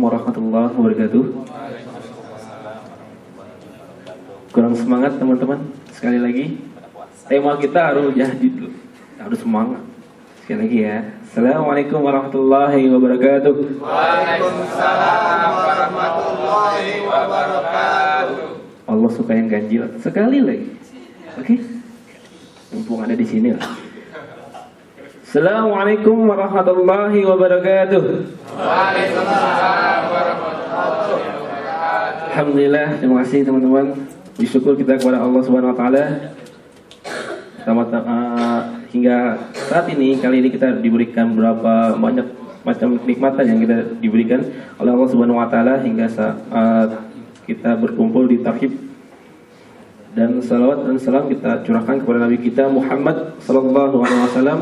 warahmatullahi wabarakatuh. Kurang semangat teman-teman. Sekali lagi, tema kita harus jahdid, harus semangat. Sekali lagi ya. Assalamualaikum warahmatullahi wabarakatuh. Waalaikumsalam warahmatullahi wabarakatuh. Allah suka yang ganjil. Sekali lagi. Oke. Mumpung ada di sini lah. Assalamualaikum warahmatullahi wabarakatuh. Waalaikumsalam warahmatullahi wabarakatuh. Alhamdulillah, terima kasih teman-teman. Bersyukur kita kepada Allah Subhanahu wa taala. Hingga saat ini, kali ini kita diberikan berapa banyak macam kenikmatan yang kita diberikan oleh Allah Subhanahu wa taala hingga saat kita berkumpul di Tarhib, dan salawat dan salam kita curahkan kepada Nabi kita Muhammad sallallahu alaihi wasallam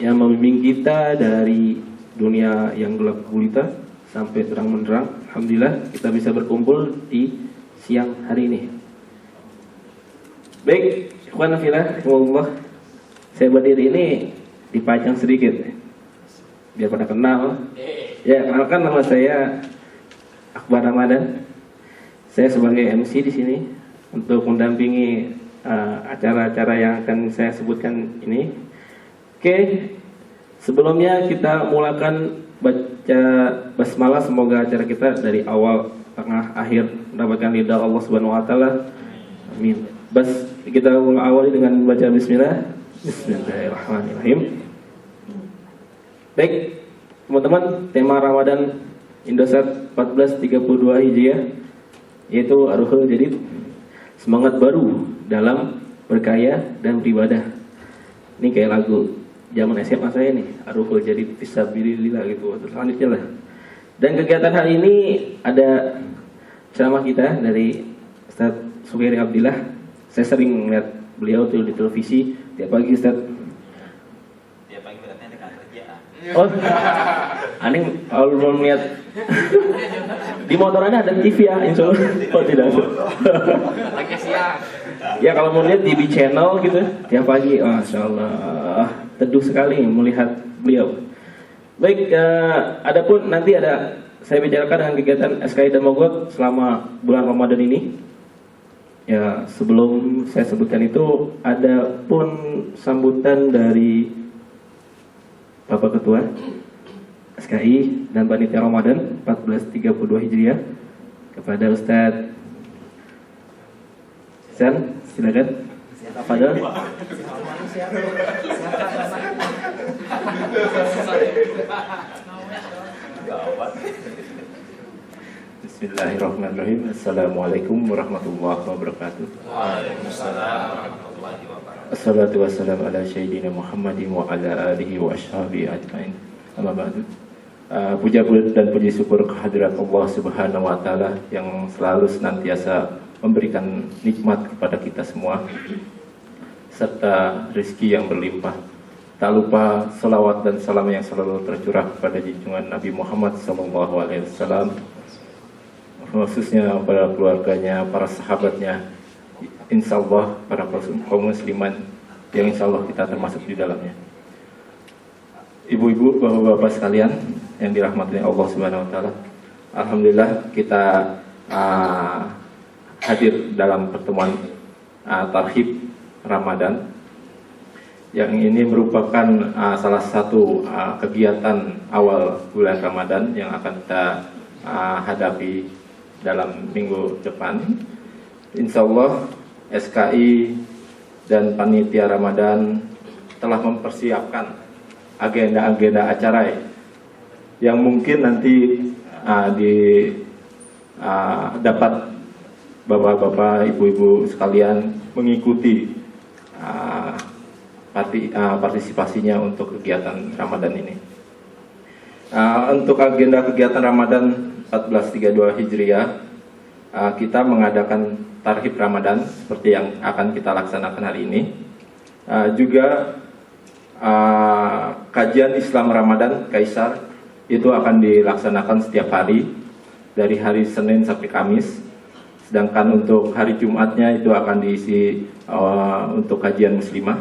yang membimbing kita dari dunia yang gelap gulita sampai terang benderang. Alhamdulillah kita bisa berkumpul di siang hari ini. Baik, ikhwan fillah, wallah, saya berdiri ini dipajang sedikit biar pada kenal. Ya, kenalkan nama saya Akbar Ramadan. Saya sebagai MC di sini untuk mendampingi acara-acara yang akan saya sebutkan ini. Oke, sebelumnya kita mulakan baca basmalah. Semoga acara kita dari awal, tengah, akhir mendapatkan ridha Allah Subhanahu wa taala. Amin. Kita awali dengan baca bismillah. Bismillahirrahmanirrahim. Baik, teman-teman, tema Ramadan Indosat 1432 Hijriah yaitu Ar-Ruhul Jadid, semangat baru dalam berkarya dan beribadah. Ini kayak lagu zaman SMA saya nih, Ar-Ruhul Jadid fisabilillah gitu. Terus selanjutnya lah. Dan kegiatan hari ini ada ceramah kita dari Ustaz Suhairi Abdillah. Saya sering melihat beliau tuh di televisi tiap pagi, Ustaz. Tiap pagi beratnya dekat kerja. Oh, aneh kalau belum lihat di motor Anda ada TV ya, insya Allah. Oh tidak. Lagi siang. Ya kalau mau lihat TV channel gitu tiap pagi, masya Allah, teduh sekali melihat beliau. Baik, adapun nanti ada saya bicarakan dengan kegiatan SKI dan Mogok selama bulan Ramadan ini. Ya, sebelum saya sebutkan itu, ada pun sambutan dari Bapak Ketua SKI dan Panitia Ramadan 1432 Hijriah kepada Ustadz San, silakan. Tafadhol. Bismillahirrahmanirrahim. Assalamualaikum warahmatullahi wabarakatuh. Waalaikumsalam warahmatullahi wabarakatuh. Assalatu wassalamu ala sayyidina Muhammadin wa ala alihi wa ashabihi ajmain. Amma ba'du. Puja dan puji syukur kehadirat Allah Subhanahu wa taala yang selalu senantiasa memberikan nikmat kepada kita semua serta rezeki yang berlimpah. Tak lupa salawat dan salam yang selalu tercurah kepada junjungan Nabi Muhammad SAW, khususnya pada keluarganya, para sahabatnya, insya Allah para kaum musliman yang insya Allah kita termasuk di dalamnya. Ibu-ibu, bapak-bapak sekalian yang dirahmati Allah Subhanahu wa taala, alhamdulillah kita hadir dalam pertemuan Tarhib Ramadan yang ini merupakan salah satu kegiatan awal bulan Ramadan yang akan kita hadapi dalam minggu depan. Insya Allah SKI dan Panitia Ramadan telah mempersiapkan agenda-agenda acara yang mungkin nanti dapat bapak-bapak, ibu-ibu sekalian mengikuti partisipasinya untuk kegiatan Ramadan ini. Untuk agenda kegiatan Ramadan 1432 Hijriah, kita mengadakan Tarhib Ramadan seperti yang akan kita laksanakan hari ini. Juga kajian Islam Ramadan Kaisar itu akan dilaksanakan setiap hari dari hari Senin sampai Kamis. Sedangkan untuk hari Jumatnya itu akan diisi untuk kajian muslimah.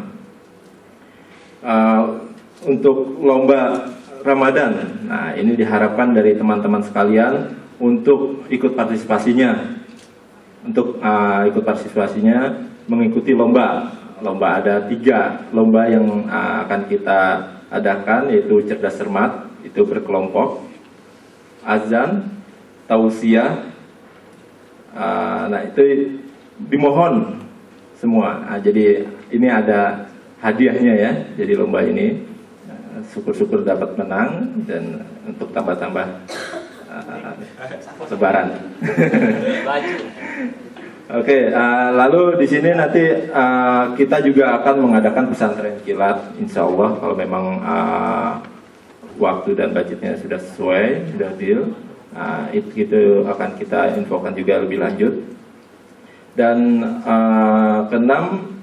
Untuk lomba Ramadan. Nah, ini diharapkan dari teman-teman sekalian untuk ikut partisipasinya. Untuk ikut partisipasinya mengikuti lomba. Lomba ada 3 lomba yang akan kita adakan, yaitu cerdas cermat, itu berkelompok, azan, tausiah. Nah, itu dimohon semua. Jadi ini ada hadiahnya ya. Jadi lomba ini syukur-syukur dapat menang dan untuk tambah-tambah lebaran. Oke, lalu di sini nanti kita juga akan mengadakan pesantren kilat, insya Allah kalau memang waktu dan budgetnya sudah sesuai, sudah deal. Itu akan kita infokan juga lebih lanjut. Dan keenam,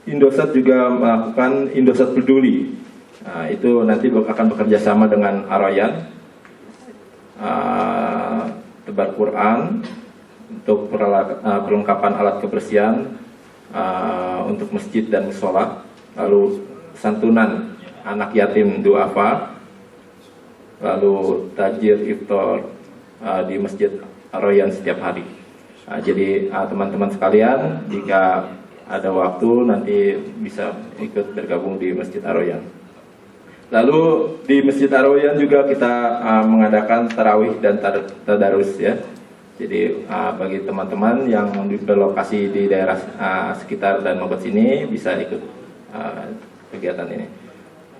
Indosat juga melakukan Indosat Peduli. Itu nanti akan bekerja sama dengan Aroyan, tebar Quran untuk perlengkapan alat kebersihan untuk masjid dan musola, lalu santunan anak yatim duafa, lalu tajir iftar di masjid Aroyan setiap hari. Jadi teman-teman sekalian, jika ada waktu nanti bisa ikut bergabung di Masjid Aroyan. Lalu di Masjid Aroyan juga kita mengadakan tarawih dan tadarus ya. Jadi bagi teman-teman yang berlokasi di daerah sekitar dan Mogot sini bisa ikut kegiatan ini.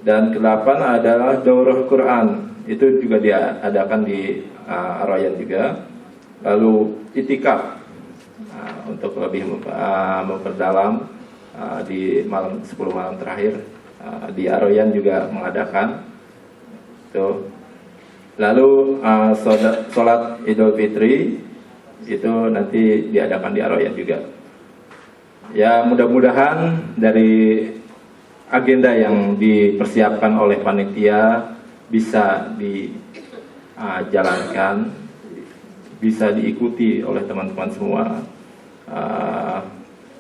Dan ke-8 adalah Daurah Quran, itu juga diadakan di Aroyan juga. Lalu itikaf untuk lebih memperdalam di 10 malam terakhir di Aroyan juga mengadakan itu. Lalu sholat Idul Fitri itu nanti diadakan di Aroyan juga. Ya, mudah-mudahan dari agenda yang dipersiapkan oleh panitia bisa dijalankan, bisa diikuti oleh teman-teman semua.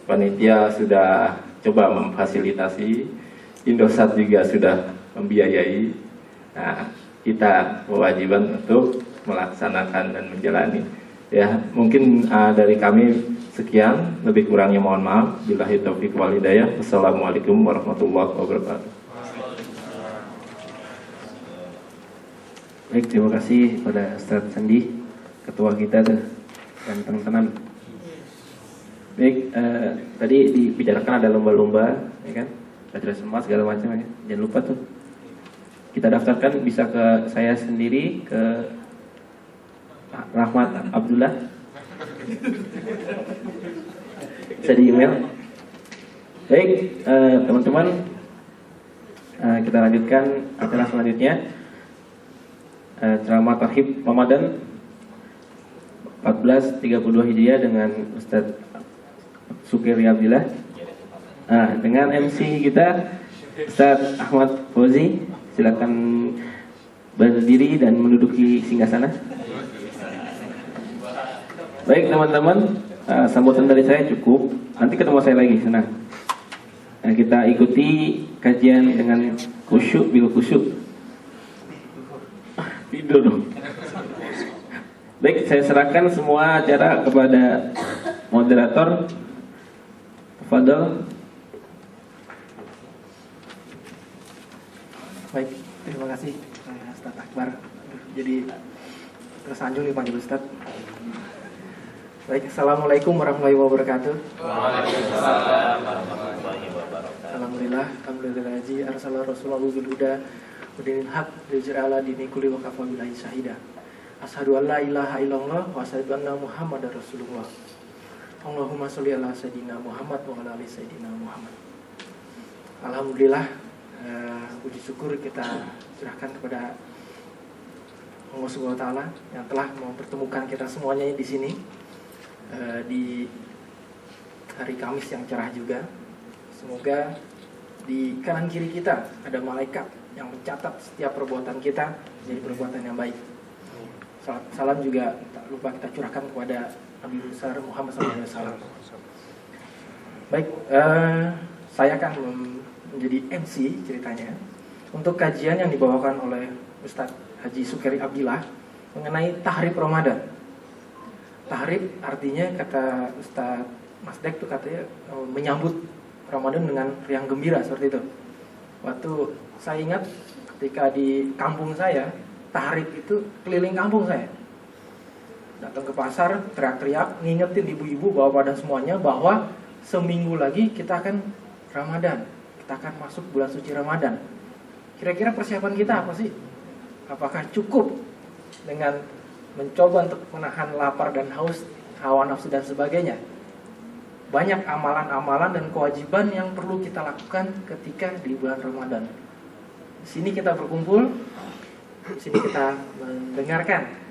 Panitia sudah coba memfasilitasi, Indosat juga sudah membiayai. Nah, kita kewajiban untuk melaksanakan dan menjalani. Ya, mungkin dari kami sekian, lebih kurangnya mohon maaf. Billahi taufiq wal hidayah. Wassalamualaikum warahmatullahi wabarakatuh. Baik, terima kasih pada Ustaz Sandi, ketua kita tuh, dan teman-teman. Baik, tadi dibicarakan ada lomba-lomba, ya kan? Cerdas cermat segala macam ya. Jangan lupa tuh, kita daftarkan bisa ke saya sendiri, ke Rahmat Abdullah, bisa di email. Baik, teman-teman, kita lanjutkan acara selanjutnya. Ceramah Tarhib Ramadan 1432 Hijriah dengan Ustadz Sukiri Abdillah. Dengan MC kita Ustadz Ahmad Fauzi, silakan berdiri dan menduduki singgasana. Baik teman-teman, sambutan dari saya cukup. Nanti ketemu saya lagi, senang. Kita ikuti kajian dengan khusyuk bil khusyuk. Tidur dong. Baik, saya serahkan semua acara kepada moderator. Fadal. Baik, terima kasih Ustaz Akbar. Jadi tersanjung nih panggil Ustaz. Baik, assalamualaikum warahmatullahi wabarakatuh. Waalaikumsalam warahmatullahi wabarakatuh. Alhamdulillah haji arsalah Rasulullah bil huda wa dinil haq liyaj'ala dini kulli wa kafa billahi syahida. Asyhadu an la ilaha illallah wa asyhadu anna Muhammadar Rasulullah. Allahumma sholli ala sayyidina Muhammad wa ala ali sayyidina Muhammad. Alhamdulillah, puji syukur kita serahkan kepada Allah Subhanahu wa taala yang telah mempertemukan kita semuanya di sini di hari Kamis yang cerah juga. Semoga di kanan kiri kita ada malaikat yang mencatat setiap perbuatan kita menjadi perbuatan yang baik. Salam juga tak lupa kita curahkan kepada Nabi besar Muhammad SAW. Baik, saya akan menjadi MC ceritanya. untuk kajian yang dibawakan oleh Ustadz Haji Sukeri Abdillah mengenai tahrib Ramadan. Tahrib artinya kata Ustadz Mas Dek tuh katanya menyambut Ramadan dengan riang gembira seperti itu. Waktu saya ingat ketika di kampung saya, tahrib itu keliling kampung saya. Datang ke pasar, teriak-teriak, ngingetin ibu-ibu, bapak dan semuanya bahwa seminggu lagi kita akan Ramadan. Kita akan masuk bulan suci Ramadan. Kira-kira persiapan kita apa sih? Apakah cukup dengan mencoba untuk menahan lapar dan haus, hawa nafsu dan sebagainya? Banyak amalan-amalan dan kewajiban yang perlu kita lakukan ketika di bulan Ramadan. Di sini kita berkumpul, di sini kita mendengarkan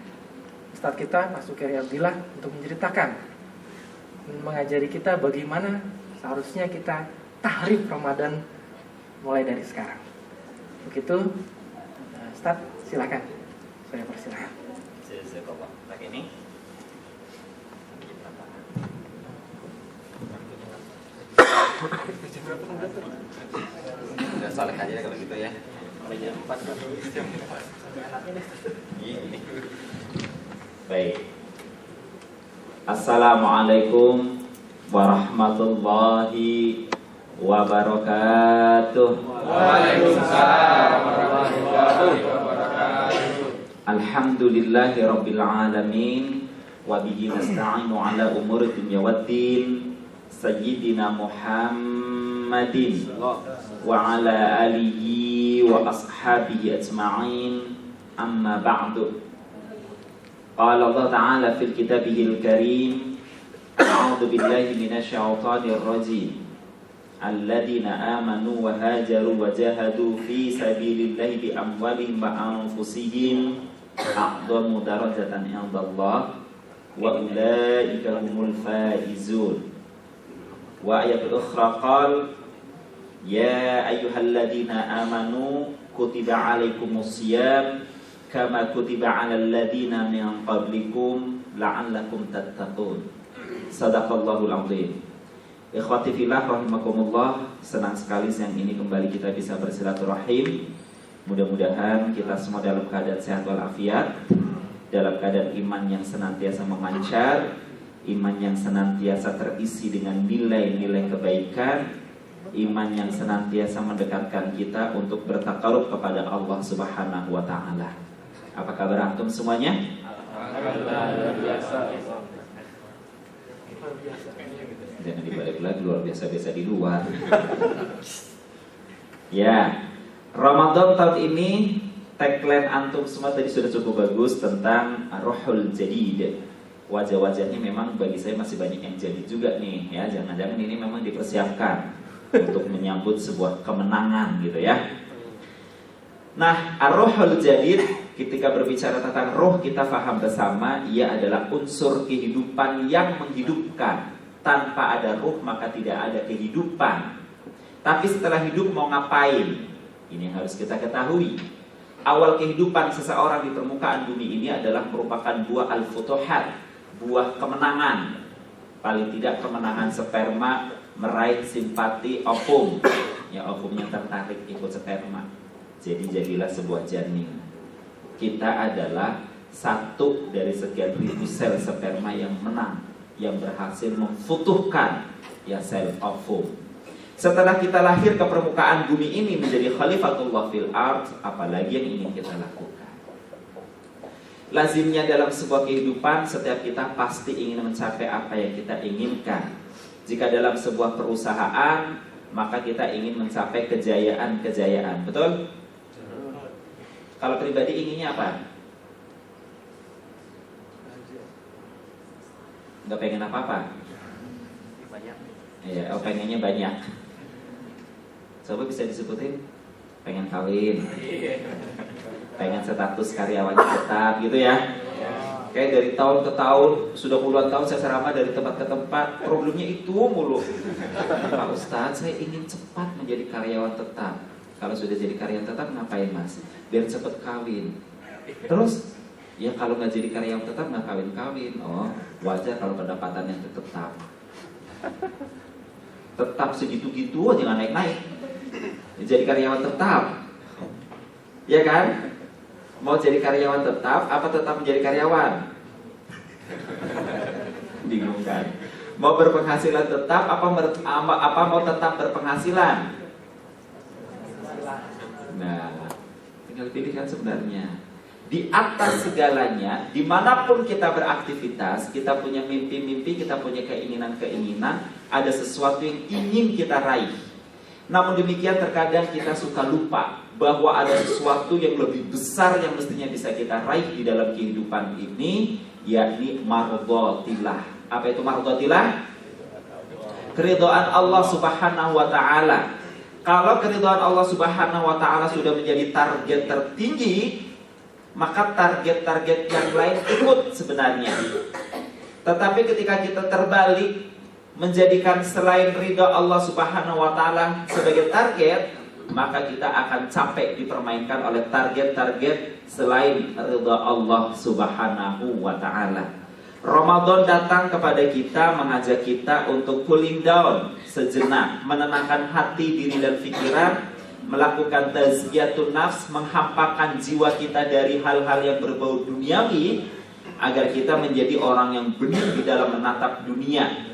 Ustadz kita, Pak Sukeri Abdillah, untuk menceritakan, mengajari kita bagaimana seharusnya kita tahrib Ramadan mulai dari sekarang. Begitu, Ustadz, silakan. Saya persilakan. Saya bawa pakai ini. Udah soleh aja kalau gitu ya. Jam 4. Ini. Baik. Assalamualaikum warahmatullahi wabarakatuh. Waalaikumsalam warahmatullahi wabarakatuh. Alhamdulillahi rabbil alamin wa bihi nasta'inu ala umuri dunya waddin sayyidina Muhammadin wa ala alihi wa ashabihi ajma'in amma ba'du. Qala Allah Ta'ala fil kitabihil karim a'udzu billahi minasy syaithanir rajim alladzina amanu wa hajaru wa jahadu fi sabilillahi bi amwalihim wa anfusihim a'dhamu darajatan 'indallah wa ulaika humul faizun. Wa ayatul ukhra qala ya ayyuhalladzina amanu kutiba 'alaikumus shiyam kama kutiba 'alal ladzina min qablikum la'allakum tattaqun. Shadaqallahul 'azim. Ikhwati fillah rahimakumullah, senang sekali siang ini kembali kita bisa bersilaturahim. Mudah-mudahan kita semua dalam keadaan sehat walafiat, dalam keadaan iman yang senantiasa memancar, iman yang senantiasa terisi dengan nilai-nilai kebaikan, iman yang senantiasa mendekatkan kita untuk bertakarub kepada Allah Subhanahu wa taala. Apa kabar antum semuanya? Alhamdulillah, biasa. Jangan dibalik lagi, luar biasa-biasa di luar. Ya, Ramadan tahun ini tagline antum semua tadi sudah cukup bagus tentang Ruhul Jadid. Wajah-wajahnya memang bagi saya masih banyak yang jadi juga nih ya. Jangan-jangan ini memang dipersiapkan untuk menyambut sebuah kemenangan gitu ya. Nah, Ar-Ruhul Jadid, ketika berbicara tentang roh, kita paham bersama ia adalah unsur kehidupan yang menghidupkan. Tanpa ada roh maka tidak ada kehidupan. Tapi setelah hidup mau ngapain? Ini harus kita ketahui. Awal kehidupan seseorang di permukaan bumi ini adalah merupakan buah al-futuhat, buah kemenangan. Paling tidak kemenangan sperma meraih simpati ovum. Ya, ovumnya tertarik ikut sperma. Jadi jadilah sebuah janin. Kita adalah satu dari sekian ribu sel sperma yang menang, yang berhasil memfutuhkan ya sel ovum. Setelah kita lahir ke permukaan bumi ini menjadi khalifatullah fil ard, apalagi yang ingin kita lakukan? Lazimnya dalam sebuah kehidupan setiap kita pasti ingin mencapai apa yang kita inginkan. Jika dalam sebuah perusahaan, maka kita ingin mencapai kejayaan-kejayaan. Betul? Kalau pribadi inginnya apa? Gak pengen apa-apa? Ya, pengennya banyak. Coba bisa disebutin? Pengen kawin, pengen status karyawannya tetap gitu ya. Kayak dari tahun ke tahun, sudah puluhan tahun saya ceramah dari tempat ke tempat, problemnya itu mulu. Pak Ustadz, saya ingin cepat menjadi karyawan tetap. Kalau sudah jadi karyawan tetap ngapain mas? Biar cepat kawin. Terus, ya kalau nggak jadi karyawan tetap nggak kawin-kawin. Oh, wajar kalau pendapatannya tetap. Tetap segitu-gitu aja nggak naik-naik. Jadi karyawan tetap. Ya kan? Mau jadi karyawan tetap apa tetap menjadi karyawan? Bingung kan? Mau berpenghasilan tetap apa mau tetap berpenghasilan? Nah, tinggal pilih kan sebenarnya. Di atas segalanya, dimanapun kita beraktivitas, kita punya mimpi-mimpi, kita punya keinginan-keinginan, ada sesuatu yang ingin kita raih. Namun demikian terkadang kita suka lupa bahwa ada sesuatu yang lebih besar yang mestinya bisa kita raih di dalam kehidupan ini, yakni mardhatillah. Apa itu mardhatillah? Keridhaan Allah Subhanahu wa taala. Kalau keridhaan Allah Subhanahu wa taala sudah menjadi target tertinggi, maka target-target yang lain ikut sebenarnya. Tetapi ketika kita terbalik, menjadikan selain ridha Allah Subhanahu wa taala sebagai target, maka kita akan capek dipermainkan oleh target-target selain ridha Allah Subhanahu wa taala. Ramadan datang kepada kita, mengajak kita untuk cooling down sejenak, menenangkan hati, diri dan pikiran, melakukan tazkiyatun nafs, menghampakan jiwa kita dari hal-hal yang berbau duniawi, agar kita menjadi orang yang benar di dalam menatap dunia.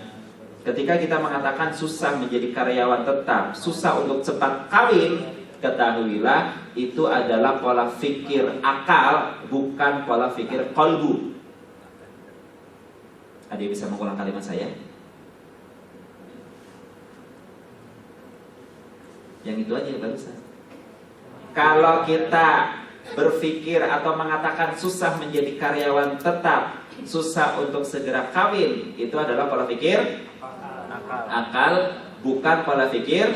Ketika kita mengatakan susah menjadi karyawan tetap, susah untuk cepat kawin, ketahuilah itu adalah pola fikir akal, bukan pola fikir qalbu. Ada yang bisa mengulang kalimat saya? Yang itu aja yang barusan. Kalau kita berpikir atau mengatakan susah menjadi karyawan tetap, susah untuk segera kawin, itu adalah pola pikir akal, bukan pola pikir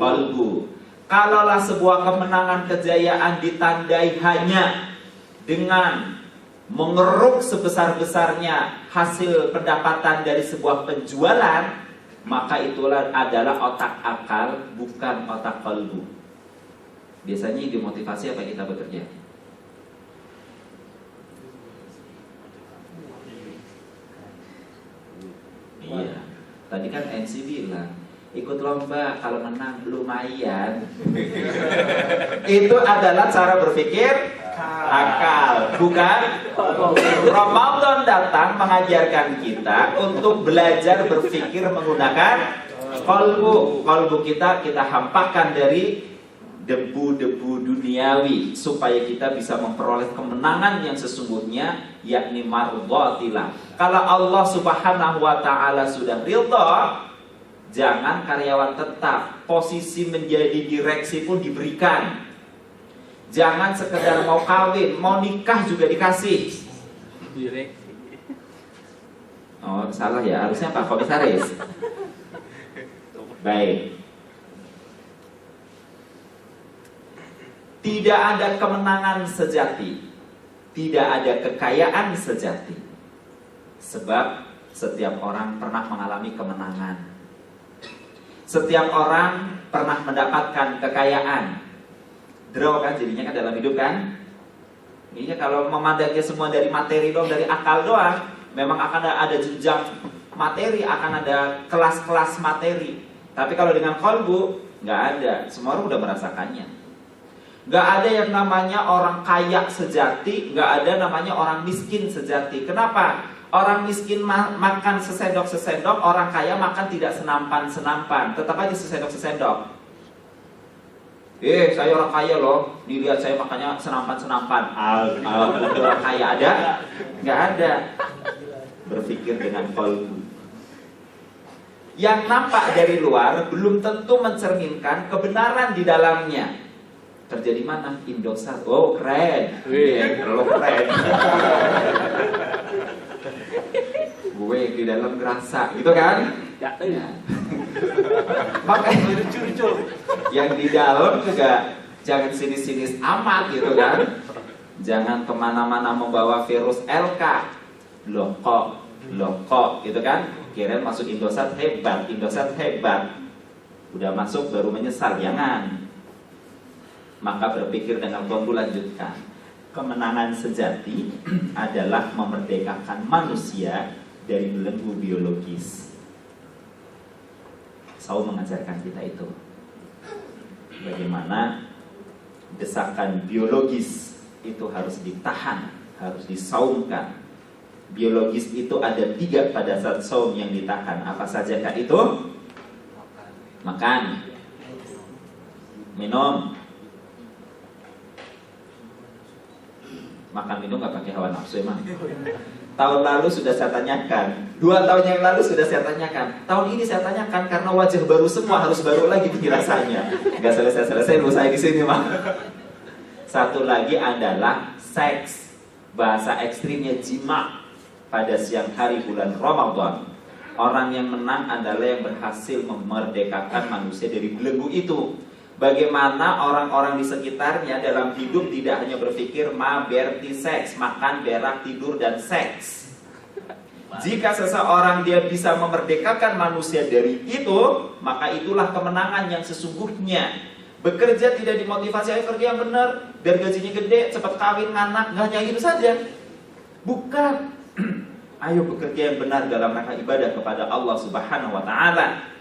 qalbu. Kalaulah sebuah kemenangan kejayaan ditandai hanya dengan mengeruk sebesar-besarnya hasil pendapatan dari sebuah penjualan, maka itulah adalah otak akal, bukan otak qalbu. Biasanya yang dimotivasi apa kita bekerja? Iya. Tadi kan MC bilang ikut lomba, kalau menang lumayan. Itu adalah cara berpikir akal, bukan? Ramadan datang mengajarkan kita untuk belajar berpikir menggunakan qalbu. Qalbu kita hampakan dari debu-debu duniawi supaya kita bisa memperoleh kemenangan yang sesungguhnya, yakni mardhatillah. Kalau Allah Subhanahu wa taala sudah ridha, jangan karyawan tetap, posisi menjadi direksi pun diberikan. Jangan sekedar mau kawin, mau nikah juga dikasih. Direksi. Oh, salah ya, harusnya Pak Komisaris. Baik. Tidak ada kemenangan sejati, tidak ada kekayaan sejati. Sebab setiap orang pernah mengalami kemenangan. Setiap orang pernah mendapatkan kekayaan. Draw kan jadinya kan dalam hidup kan. Ini kalau memandangnya semua dari materi doang, dari akal doang, memang akan ada jenjang materi, akan ada kelas-kelas materi. Tapi kalau dengan qalbu nggak ada, semua orang udah merasakannya. Nggak ada yang namanya orang kaya sejati, nggak ada namanya orang miskin sejati. Kenapa? Orang miskin makan sesendok-sesendok, orang kaya makan tidak senampan-senampan, tetap aja sesendok-sesendok. Saya orang kaya loh, dilihat saya makannya senampan-senampan. Orang kaya ada? Nggak ada. Berpikir dengan qalbu. Yang nampak dari luar belum tentu mencerminkan kebenaran di dalamnya. Terjadi mana? Indosat. Oh keren. Lo keren. Gue di dalam ngerasa gitu kan? Ya. Makanya yang di dalam juga jangan sinis-sinis amat gitu kan? Jangan kemana-mana membawa virus LK. Loh kok gitu kan? Kirain masuk Indosat hebat. Udah masuk baru menyesal, jangan. Maka berpikir dengan qalbu, lanjutkan. Kemenangan sejati adalah memerdekakan manusia dari belenggu biologis. Saul mengajarkan kita itu. Bagaimana desakan biologis itu harus ditahan, harus disaumkan. Biologis itu ada 3 pada saat saum yang ditahan. Apa saja kah itu? Makan, minum. Makan minum gak pakai hawa nafsu emang. Tahun lalu sudah saya tanyakan, 2 tahun yang lalu sudah saya tanyakan, tahun ini saya tanyakan karena wajah baru semua, harus baru lagi penjelasannya. Gak selesai ilmu saya di sini mah. Satu lagi adalah seks, bahasa ekstrimnya jima pada siang hari bulan Ramadan. Orang yang menang adalah yang berhasil memerdekakan manusia dari belenggu itu. Bagaimana orang-orang di sekitarnya dalam hidup tidak hanya berpikir berarti seks, makan, berak, tidur, dan seks. Jika seseorang dia bisa memerdekakan manusia dari itu, maka itulah kemenangan yang sesungguhnya. Bekerja tidak dimotivasi, ayo kerja yang benar, biar gajinya gede, cepat kawin, anak, nggak hanya itu saja. Bukan. Ayo bekerja yang benar dalam rangka ibadah kepada Allah Subhanahu wa Ta'ala.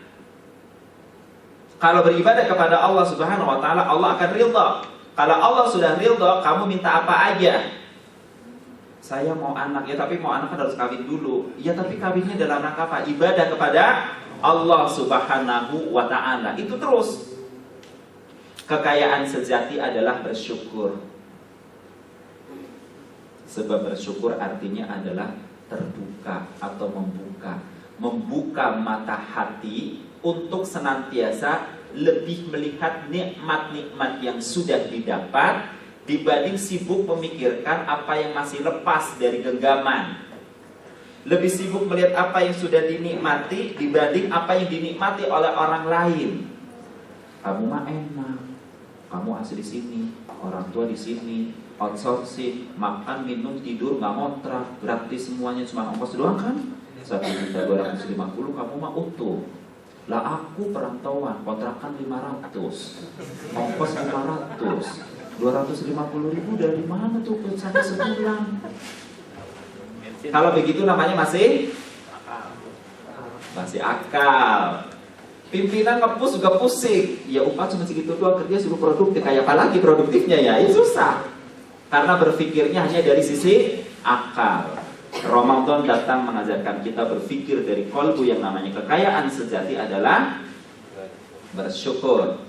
Kalau beribadah kepada Allah Subhanahu wa Ta'ala, Allah akan ridha. Kalau Allah sudah ridha, kamu minta apa aja. Saya mau anak, ya tapi mau anak kan harus kawin dulu. Ya tapi kawinnya dalam rangka apa? Ibadah kepada Allah Subhanahu wa Ta'ala. Itu terus. Kekayaan sejati adalah bersyukur. Sebab bersyukur artinya adalah terbuka atau membuka. Membuka mata hati untuk senantiasa lebih melihat nikmat-nikmat yang sudah didapat dibanding sibuk memikirkan apa yang masih lepas dari genggaman. Lebih sibuk melihat apa yang sudah dinikmati dibanding apa yang dinikmati oleh orang lain. Kamu mah enak, kamu asli di sini, orang tua di sini, outsourcing, makan, minum, tidur, nggak ngontrak, gratis semuanya, cuma ongkos doang kan? 1.250.000 kamu mah utuh. Lah aku perantauan, kontrakan 500, ongkos 500, 250.000 dari mana tuh sampai sebulan? Kalau begitu namanya masih akal. Pimpinan ngepus juga pusing. Ya upah cuma segitu doang, kerja suruh produktif. Kayak apa lagi produktifnya ya? Itu susah. Karena berpikirnya hanya dari sisi akal. Ramadan datang mengajarkan kita berpikir dari kolbu yang namanya kekayaan sejati adalah bersyukur.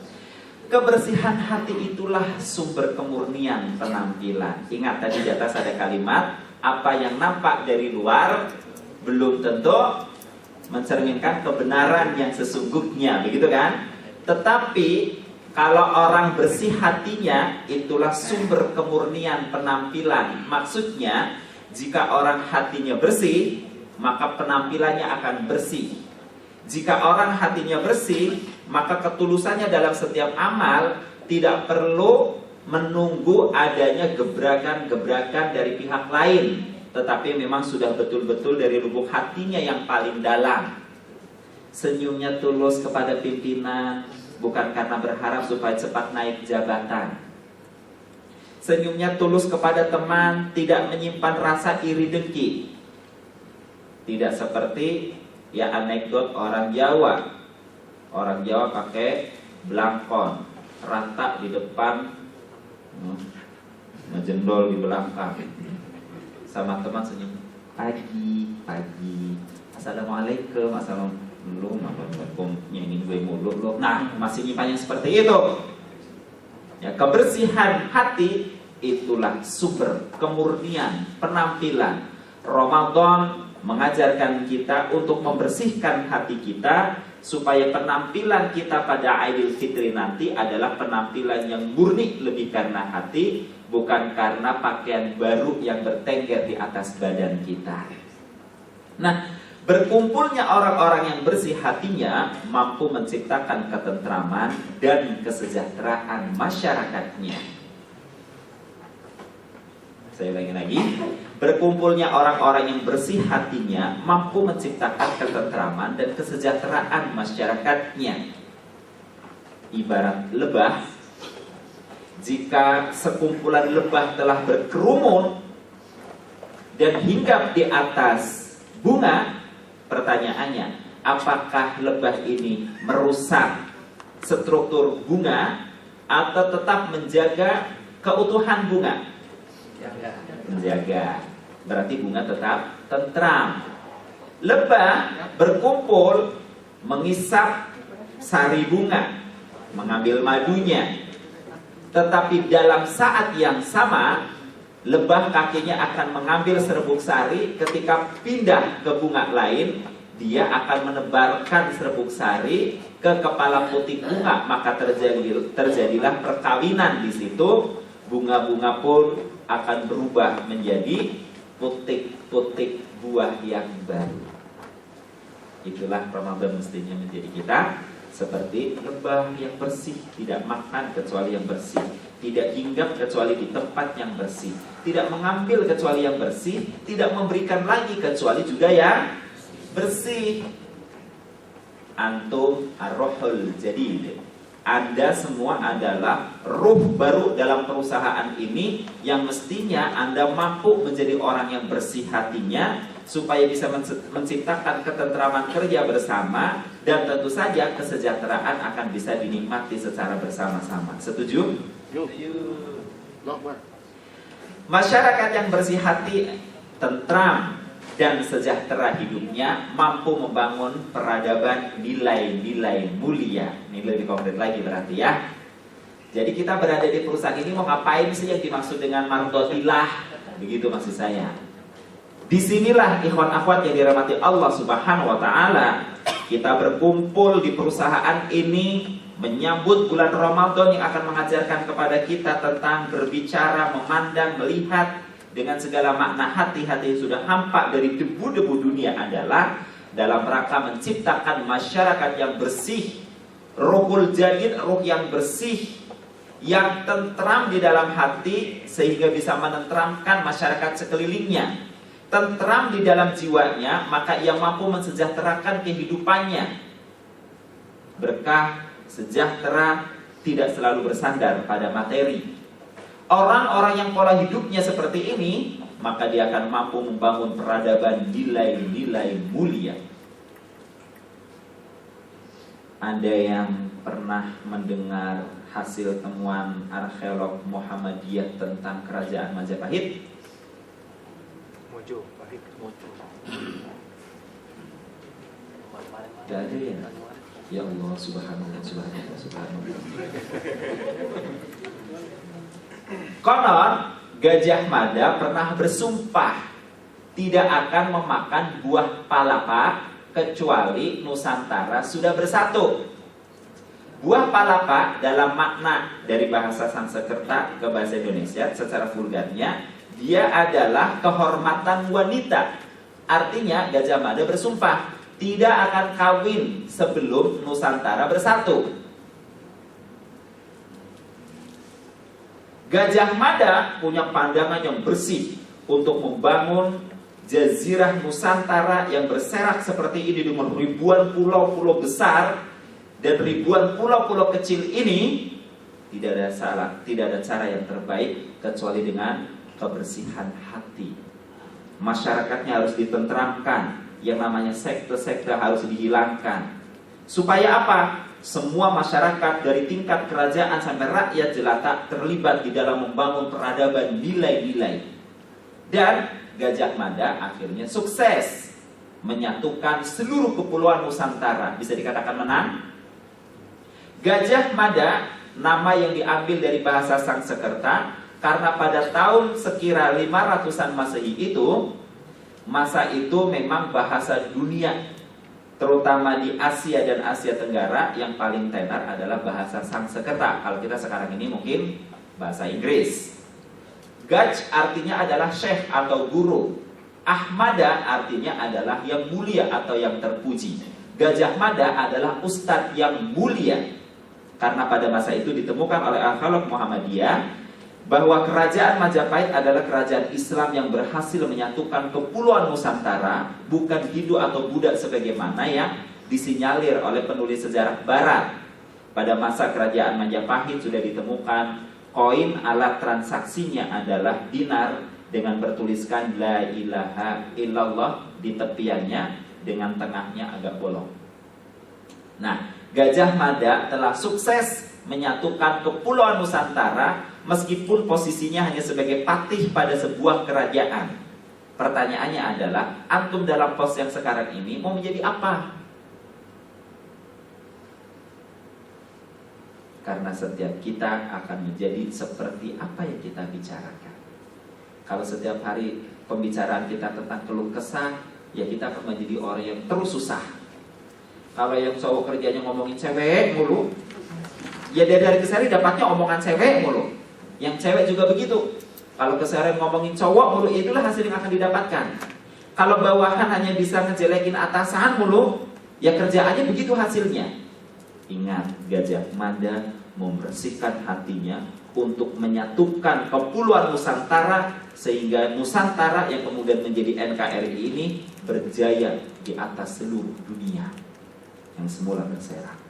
Kebersihan hati itulah sumber kemurnian penampilan. Ingat tadi di atas ada kalimat, apa yang nampak dari luar belum tentu mencerminkan kebenaran yang sesungguhnya, begitu kan? Tetapi kalau orang bersih hatinya, itulah sumber kemurnian penampilan. Maksudnya, jika orang hatinya bersih, maka penampilannya akan bersih. Jika orang hatinya bersih, maka ketulusannya dalam setiap amal tidak perlu menunggu adanya gebrakan-gebrakan dari pihak lain, tetapi memang sudah betul-betul dari lubuk hatinya yang paling dalam. Senyumnya tulus kepada pimpinan, bukan karena berharap supaya cepat naik jabatan. Senyumnya tulus kepada teman, tidak menyimpan rasa iri dengki. Tidak seperti ya anekdot orang Jawa. Orang Jawa pakai belangkon, rata di depan, ngejendol di belakang. Sama teman senyum, pagi, assalamualaikum, assalamualaikum, nyanyiin gue mulu loh. Nah, masih nyimpan yang seperti itu. Ya, kebersihan hati itulah sumber kemurnian penampilan. Ramadan mengajarkan kita untuk membersihkan hati kita supaya penampilan kita pada Idul Fitri nanti adalah penampilan yang murni lebih karena hati, bukan karena pakaian baru yang bertengger di atas badan kita. Nah, berkumpulnya orang-orang yang bersih hatinya mampu menciptakan ketentraman dan kesejahteraan masyarakatnya. Saya ulangi lagi. Berkumpulnya orang-orang yang bersih hatinya mampu menciptakan ketentraman dan kesejahteraan masyarakatnya. Ibarat lebah, jika sekumpulan lebah telah berkerumun dan hinggap di atas bunga, pertanyaannya, apakah lebah ini merusak struktur bunga atau tetap menjaga keutuhan bunga? Menjaga. Berarti bunga tetap tentram. Lebah berkumpul mengisap sari bunga, mengambil madunya. Tetapi dalam saat yang sama, lebah kakinya akan mengambil serbuk sari. Ketika pindah ke bunga lain, dia akan menebarkan serbuk sari ke kepala putik bunga. Maka terjadilah perkawinan di situ. Bunga-bunga pun akan berubah menjadi putik-putik buah yang baru. Itulah Ramadan mestinya menjadi kita seperti lebah yang bersih, tidak makan kecuali yang bersih, tidak hinggap kecuali di tempat yang bersih, tidak mengambil kecuali yang bersih, tidak memberikan lagi kecuali juga yang bersih. Antum ar-ruhul jadid. Anda semua adalah ruh baru dalam perusahaan ini, yang mestinya Anda mampu menjadi orang yang bersih hatinya, supaya bisa menciptakan ketentraman kerja bersama, dan tentu saja kesejahteraan akan bisa dinikmati secara bersama-sama. Setuju? Masyarakat yang bersih hati, tentram, dan sejahtera hidupnya mampu membangun peradaban nilai-nilai mulia. Ini lebih konkret lagi berarti ya. Jadi kita berada di perusahaan ini mau ngapain sih yang dimaksud dengan mardotillah? Begitu maksud saya. Disinilah ikhwan akhwat yang dirahmati Allah Subhanahu wa ta'ala, kita berkumpul di perusahaan ini menyambut bulan Ramadan yang akan mengajarkan kepada kita tentang berbicara, memandang, melihat dengan segala makna hati-hati yang sudah hampa dari debu-debu dunia, adalah dalam rangka menciptakan masyarakat yang bersih, ruhul jadid, ruh yang bersih, yang tentram di dalam hati sehingga bisa menenteramkan masyarakat sekelilingnya. Tentram di dalam jiwanya, maka ia mampu mensejahterakan kehidupannya. Berkah, sejahtera, tidak selalu bersandar pada materi. Orang-orang yang pola hidupnya seperti ini, maka dia akan mampu membangun peradaban nilai-nilai mulia. Ada yang pernah mendengar hasil temuan arkeolog Muhammadiyah tentang kerajaan Majapahit? Gak ada ya? Ya Allah, subhanallah, subhanallah, subhanallah. Konon Gajah Mada pernah bersumpah tidak akan memakan buah palapa kecuali Nusantara sudah bersatu. Buah palapa dalam makna dari bahasa Sanskerta ke bahasa Indonesia secara vulgarnya, dia adalah kehormatan wanita. Artinya Gajah Mada bersumpah tidak akan kawin sebelum Nusantara bersatu. Gajah Mada punya pandangan yang bersih untuk membangun jazirah Nusantara yang berserak seperti ini dengan ribuan pulau-pulau besar dan ribuan pulau-pulau kecil ini. Tidak ada cara yang terbaik kecuali dengan kebersihan hati. Masyarakatnya harus ditentramkan, yang namanya sekte-sekte harus dihilangkan. Supaya apa? Semua masyarakat dari tingkat kerajaan sampai rakyat jelata terlibat di dalam membangun peradaban nilai-nilai. Dan Gajah Mada akhirnya sukses menyatukan seluruh kepulauan Nusantara. Bisa dikatakan menang. Gajah Mada nama yang diambil dari bahasa Sanskerta, karena pada tahun sekira 500-an Masehi itu, masa itu memang bahasa dunia, terutama di Asia dan Asia Tenggara, yang paling tenar adalah bahasa Sanskerta. Kalau kita sekarang ini mungkin bahasa Inggris. Gaj artinya adalah syekh atau guru. Ahmada artinya adalah yang mulia atau yang terpuji. Gajah Mada adalah ustadz yang mulia. Karena pada masa itu ditemukan oleh arkeolog Muhammadiyah bahwa kerajaan Majapahit adalah kerajaan Islam yang berhasil menyatukan kepulauan Nusantara, bukan Hindu atau Buddha sebagaimana yang disinyalir oleh penulis sejarah Barat. Pada masa kerajaan Majapahit sudah ditemukan koin alat transaksinya adalah dinar dengan bertuliskan La ilaha illallah di tepiannya, dengan tengahnya agak bolong. Nah, Gajah Mada telah sukses menyatukan Kepulauan Nusantara meskipun posisinya hanya sebagai patih pada sebuah kerajaan. Pertanyaannya adalah, antum dalam pos yang sekarang ini mau menjadi apa? Karena setiap kita akan menjadi seperti apa yang kita bicarakan. Kalau setiap hari pembicaraan kita tentang keluh kesah, ya kita akan menjadi orang yang terus susah. Kalau yang cowok kerjanya ngomongin cewek mulu, ya dari hari ke hari dapatnya omongan cewek mulu. Yang cewek juga begitu. Kalau keseharian ngomongin cowok mulu, itulah hasil yang akan didapatkan. Kalau bawahan hanya bisa ngejelekin atasan mulu, ya kerjaannya begitu hasilnya. Ingat, Gajah Mada membersihkan hatinya untuk menyatukan Kepulauan Nusantara, sehingga Nusantara yang kemudian menjadi NKRI ini berjaya di atas seluruh dunia yang semula berserakan.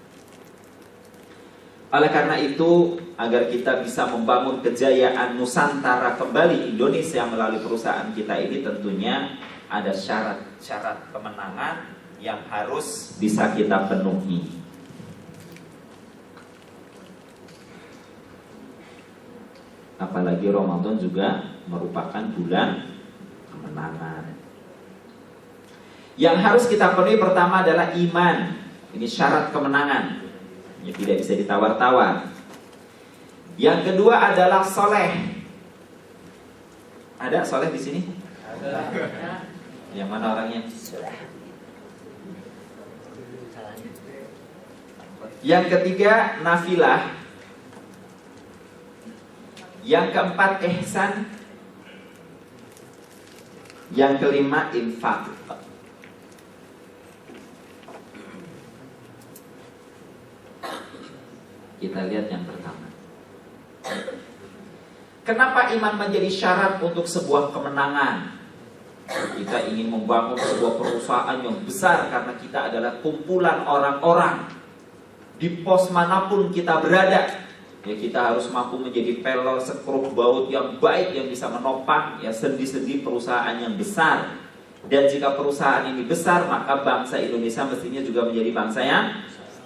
Oleh karena itu, agar kita bisa membangun kejayaan Nusantara kembali Indonesia melalui perusahaan kita ini, tentunya ada syarat-syarat kemenangan yang harus bisa kita penuhi. Apalagi Ramadan juga merupakan bulan kemenangan. Yang harus kita penuhi pertama adalah iman. Ini syarat kemenangan. Ya, tidak bisa ditawar-tawar. Yang kedua adalah soleh. Ada soleh di sini? Ada. Yang mana orangnya? Yang ketiga nafilah. Yang keempat ihsan. Yang kelima infak. Kita lihat yang pertama. Kenapa iman menjadi syarat untuk sebuah kemenangan? Kita ingin membangun sebuah perusahaan yang besar karena kita adalah kumpulan orang-orang. Di pos manapun kita berada, ya kita harus mampu menjadi pelor sekrup baut yang baik yang bisa menopang ya sendi-sendi perusahaan yang besar. Dan jika perusahaan ini besar, maka bangsa Indonesia mestinya juga menjadi bangsa yang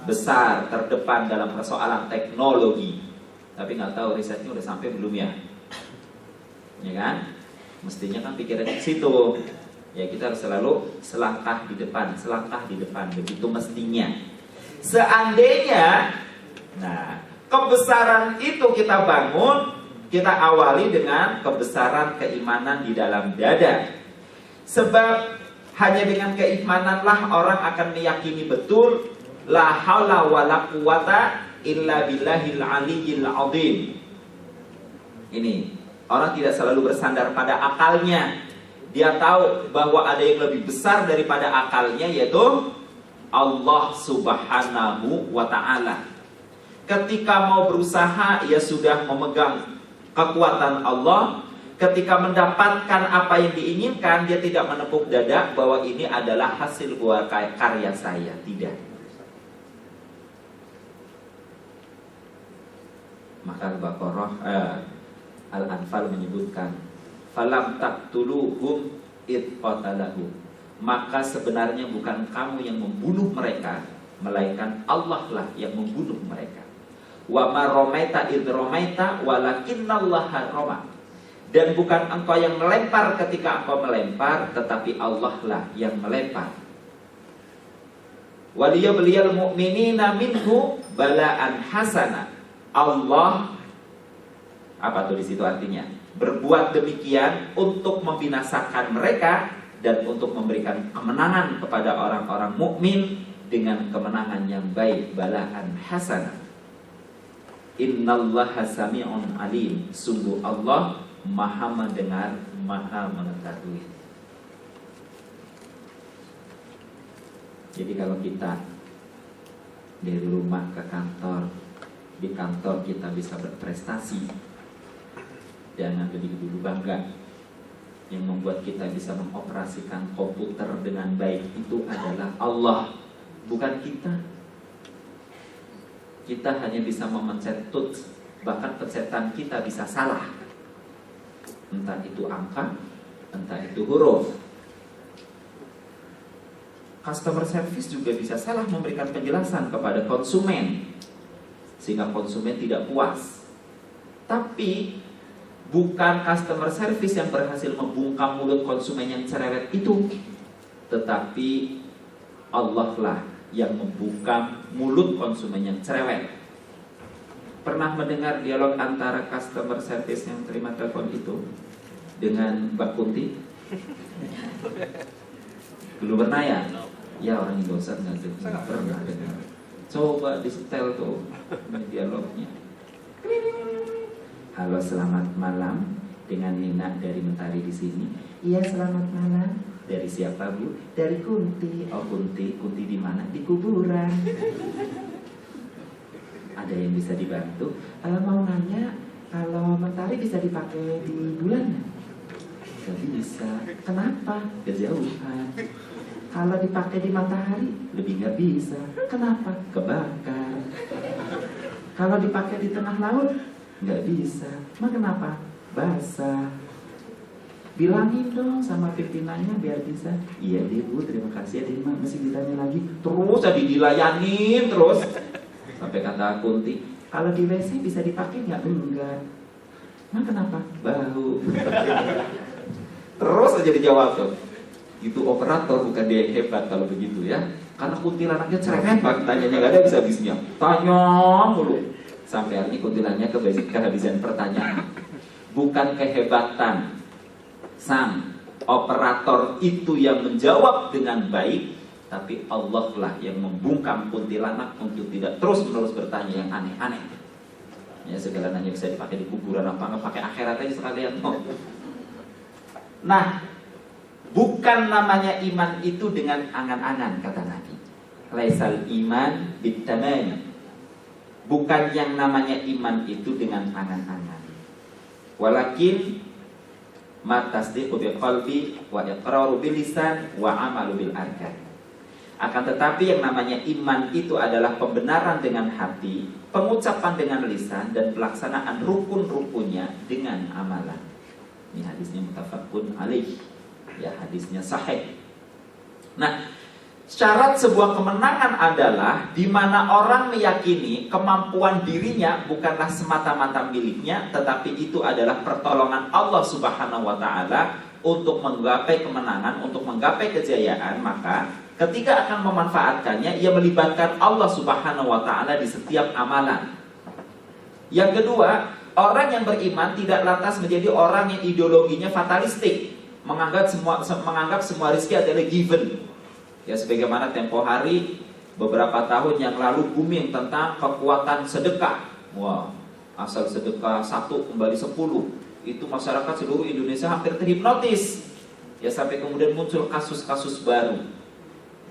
besar, terdepan dalam persoalan teknologi. Tapi nggak tahu risetnya udah sampai belum ya? Ya kan? Mestinya kan pikirannya ke situ. Ya kita harus selalu selangkah di depan, begitu mestinya. Seandainya, nah kebesaran itu kita bangun, kita awali dengan kebesaran keimanan di dalam dada. Sebab hanya dengan keimananlah orang akan meyakini betul la haula wala quwata illa billahil aliyyil azim. Ini orang tidak selalu bersandar pada akalnya. Dia tahu bahwa ada yang lebih besar daripada akalnya, yaitu Allah Subhanahu wa ta'ala. Ketika mau berusaha, ia sudah memegang kekuatan Allah. Ketika mendapatkan apa yang diinginkan, dia tidak menepuk dada bahwa ini adalah hasil buah karya saya. Tidak. Maka Al-Baqarah Al-Anfal menyebutkan falam taqtuluhum id qatalahum. Maka sebenarnya bukan kamu yang membunuh mereka, melainkan Allah lah yang membunuh mereka. Wa ma ramaita id ramaita walakinallaha rama. Dan bukan engkau yang melempar ketika engkau melempar, tetapi Allah lah yang melempar. Waliyubliyal mu'minina minhu balaan hasana. Allah, apa tuh di situ artinya? Berbuat demikian untuk membinasakan mereka dan untuk memberikan kemenangan kepada orang-orang mukmin dengan kemenangan yang baik, balaan hasanah. Innallaha sami'un alim. Sungguh Allah Maha mendengar, Maha mengetahui. Jadi kalau kita dari rumah ke kantor, di kantor kita bisa berprestasi, jangan dulu bangga. Yang membuat kita bisa mengoperasikan komputer dengan baik itu adalah Allah, bukan kita. Kita hanya bisa memencet touch, bahkan pencetan kita bisa salah. Entah itu angka, entah itu huruf. Customer service juga bisa salah memberikan penjelasan kepada konsumen, sehingga konsumen tidak puas. Tapi bukan customer service yang berhasil membungkam mulut konsumen yang cerewet itu, tetapi Allah lah yang membungkam mulut konsumen yang cerewet. Pernah mendengar dialog antara customer service yang terima telepon itu dengan Mbak Kunti? Belum pernah ya? Ya orang Indosat nggak pernah dengar. Coba di setel tuh dialognya. Halo, selamat malam, dengan Nina dari Mentari di sini. Iya, selamat malam. Dari siapa, Bu? Dari Kunti. Oh, Kunti di mana? Di kuburan. Ada yang bisa dibantu? Mau nanya, kalau Mentari bisa dipakai di bulan? Gak bisa. Kenapa? Kejauhan. Kalau dipakai di matahari, lebih gak bisa. Kenapa? Kebakar. Kalau dipakai di tengah laut, nggak bisa. Emang kenapa? Basah. Bilangin dong sama pimpinannya biar bisa. Iya deh Bu, terima kasih ya Dima. Masih ditanya lagi. Terus jadi dilayanin terus. Sampai kata Kunti, kalau di WC bisa dipakai nggak? Enggak. Emang kenapa? Bau. Terus aja dijawab tuh. Itu operator bukan dia yang hebat kalau begitu ya. Karena kuntilanaknya cerewet banget, tanyanya nggak ada habis-habisnya. Tanya mulu. Sampai hari ini kuntilannya kehabisan pertanyaan. Bukan kehebatan sang operator itu yang menjawab dengan baik, tapi Allah lah yang membungkam kuntilanak untuk tidak terus-menerus bertanya yang aneh-aneh. Ya, segala nanya bisa dipakai di kuburan apa nggak, pakai akhirat aja sekalian. Nah, bukan namanya iman itu dengan angan-angan, kata Nabi. Laisal iman bitamani. Bukan yang namanya iman itu dengan angan-angan. Walakin ma tasdiqu bil qalbi wa iqraru bil lisan wa amalu bil arkan. Akan tetapi yang namanya iman itu adalah pembenaran dengan hati, pengucapan dengan lisan, dan pelaksanaan rukun-rukunnya dengan amalan. Ini hadisnya muttafaqun alaih. Ya, hadisnya sahih. Nah, syarat sebuah kemenangan adalah di mana orang meyakini kemampuan dirinya bukanlah semata-mata miliknya, tetapi itu adalah pertolongan Allah Subhanahu wa taala untuk menggapai kemenangan, untuk menggapai kejayaan. Maka ketika akan memanfaatkannya, ia melibatkan Allah Subhanahu wa taala di setiap amalan. Yang kedua, orang yang beriman tidak lantas menjadi orang yang ideologinya fatalistik, menganggap semua rezeki adalah given. Ya, sebagaimana tempo hari beberapa tahun yang lalu booming tentang kekuatan sedekah. Wah, asal sedekah 1 kembali 10. Itu masyarakat seluruh Indonesia hampir terhipnotis. Ya, sampai kemudian muncul kasus-kasus baru.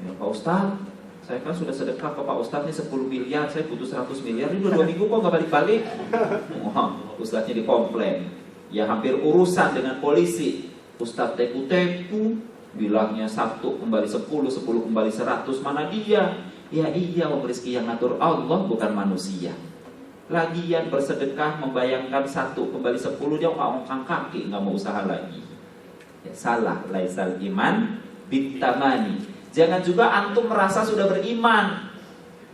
Ya, Pak Ustadz, saya kan sudah sedekah ke Pak Ustadz nih 10 miliar, saya butuh 100 miliar, ini 2 minggu kok gak balik-balik. Wah, Ustadznya dikomplain. Ya, hampir urusan dengan polisi. Ustadz teku-teku, bilangnya 1 kembali 10, 10 kembali 100, mana dia? Ya iya, rezeki yang ngatur Allah bukan manusia. Lagian bersedekah membayangkan 1 kembali 10, dia ngongkang kaki, nggak mau usaha lagi. Ya, salah, laisal iman bitamani. Jangan juga antum merasa sudah beriman.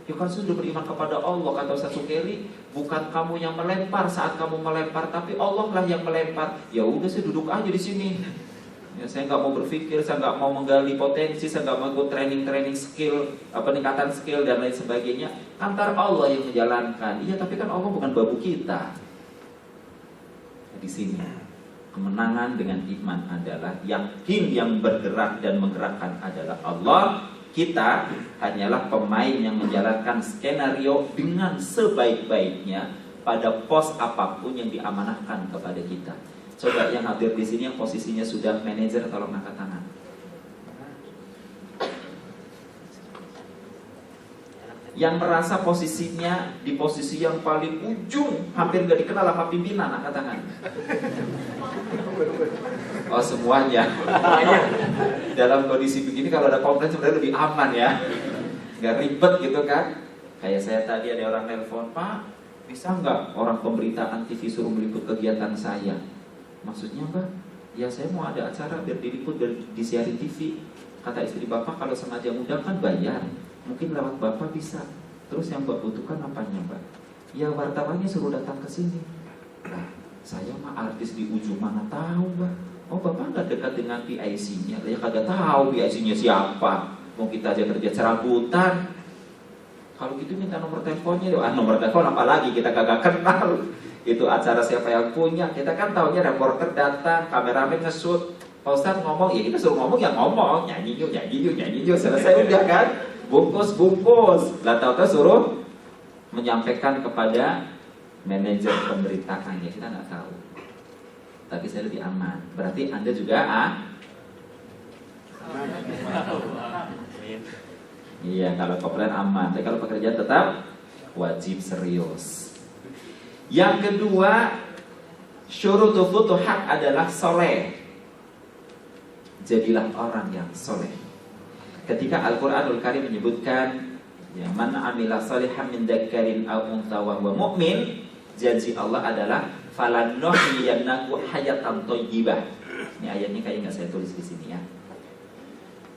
Ya kan sudah beriman kepada Allah, kata Ustaz Sukeri, bukan kamu yang melempar saat kamu melempar, tapi Allah lah yang melempar. Ya udah, saya duduk aja di sini. Ya, saya nggak mau berpikir, saya nggak mau menggali potensi, saya nggak mau ikut training skill, peningkatan skill dan lain sebagainya. Antar Allah yang menjalankan. Iya, tapi kan Allah bukan babu kita. Di sini kemenangan dengan iman adalah yakin yang bergerak dan menggerakkan adalah Allah. Kita hanyalah pemain yang menjalankan skenario dengan sebaik-baiknya pada pos apapun yang diamanahkan kepada kita. Coba yang hadir di sini yang posisinya sudah manajer, tolong angkat tangan. Yang merasa posisinya di posisi yang paling ujung, hampir gak dikenal sama pimpinan, angkat tangan. Oh, semuanya. Dalam kondisi begini kalau ada komplain sebenarnya lebih aman ya, gak ribet gitu kan. Kayak saya tadi ada orang nelpon, Pak, bisa nggak orang pemberitaan TV suruh meliput kegiatan saya? Maksudnya, Mbak? Ya, saya mau ada acara biar diliput, biar disiarin TV. Kata istri Bapak, kalau sengaja undang kan bayar, mungkin lewat Bapak bisa. Terus yang Mbak butuhkan apanya, Mbak? Ya wartawannya suruh datang ke sini. Nah, saya mah artis di ujung mana tahu, Mbak. Oh, Bapak nggak dekat dengan PIC-nya? Ya kagak tahu PIC-nya siapa. Mau kita aja kerja serabutan. Kalau gitu minta nomor teleponnya. Nomor telepon apalagi kita kagak kenal. Itu acara siapa yang punya. Kita kan taunya reporter datang, kameramen nge-shoot. Pak Ustadz ngomong, ya kita suruh ngomong ya ngomong. Nyanyi yuk. Selesai udah kan. Bungkus. Lah tahu-tahu suruh menyampaikan kepada manajer pemberitaannya, kita nggak tahu. Tapi saya lebih aman. Berarti Anda juga Iya, kalau komplain aman. Tapi kalau pekerjaan tetap wajib serius. Yang kedua, syurutu futuhat adalah soleh. Jadilah orang yang soleh. Ketika Al-Quranul Karim menyebutkan ya, man amila salihan min dzakarin aw untha wa huwa mu'min, janji Allah adalah falannuhyiyannahu hayatan thayyibah. Ini ayatnya kayak nggak saya tulis di sini ya.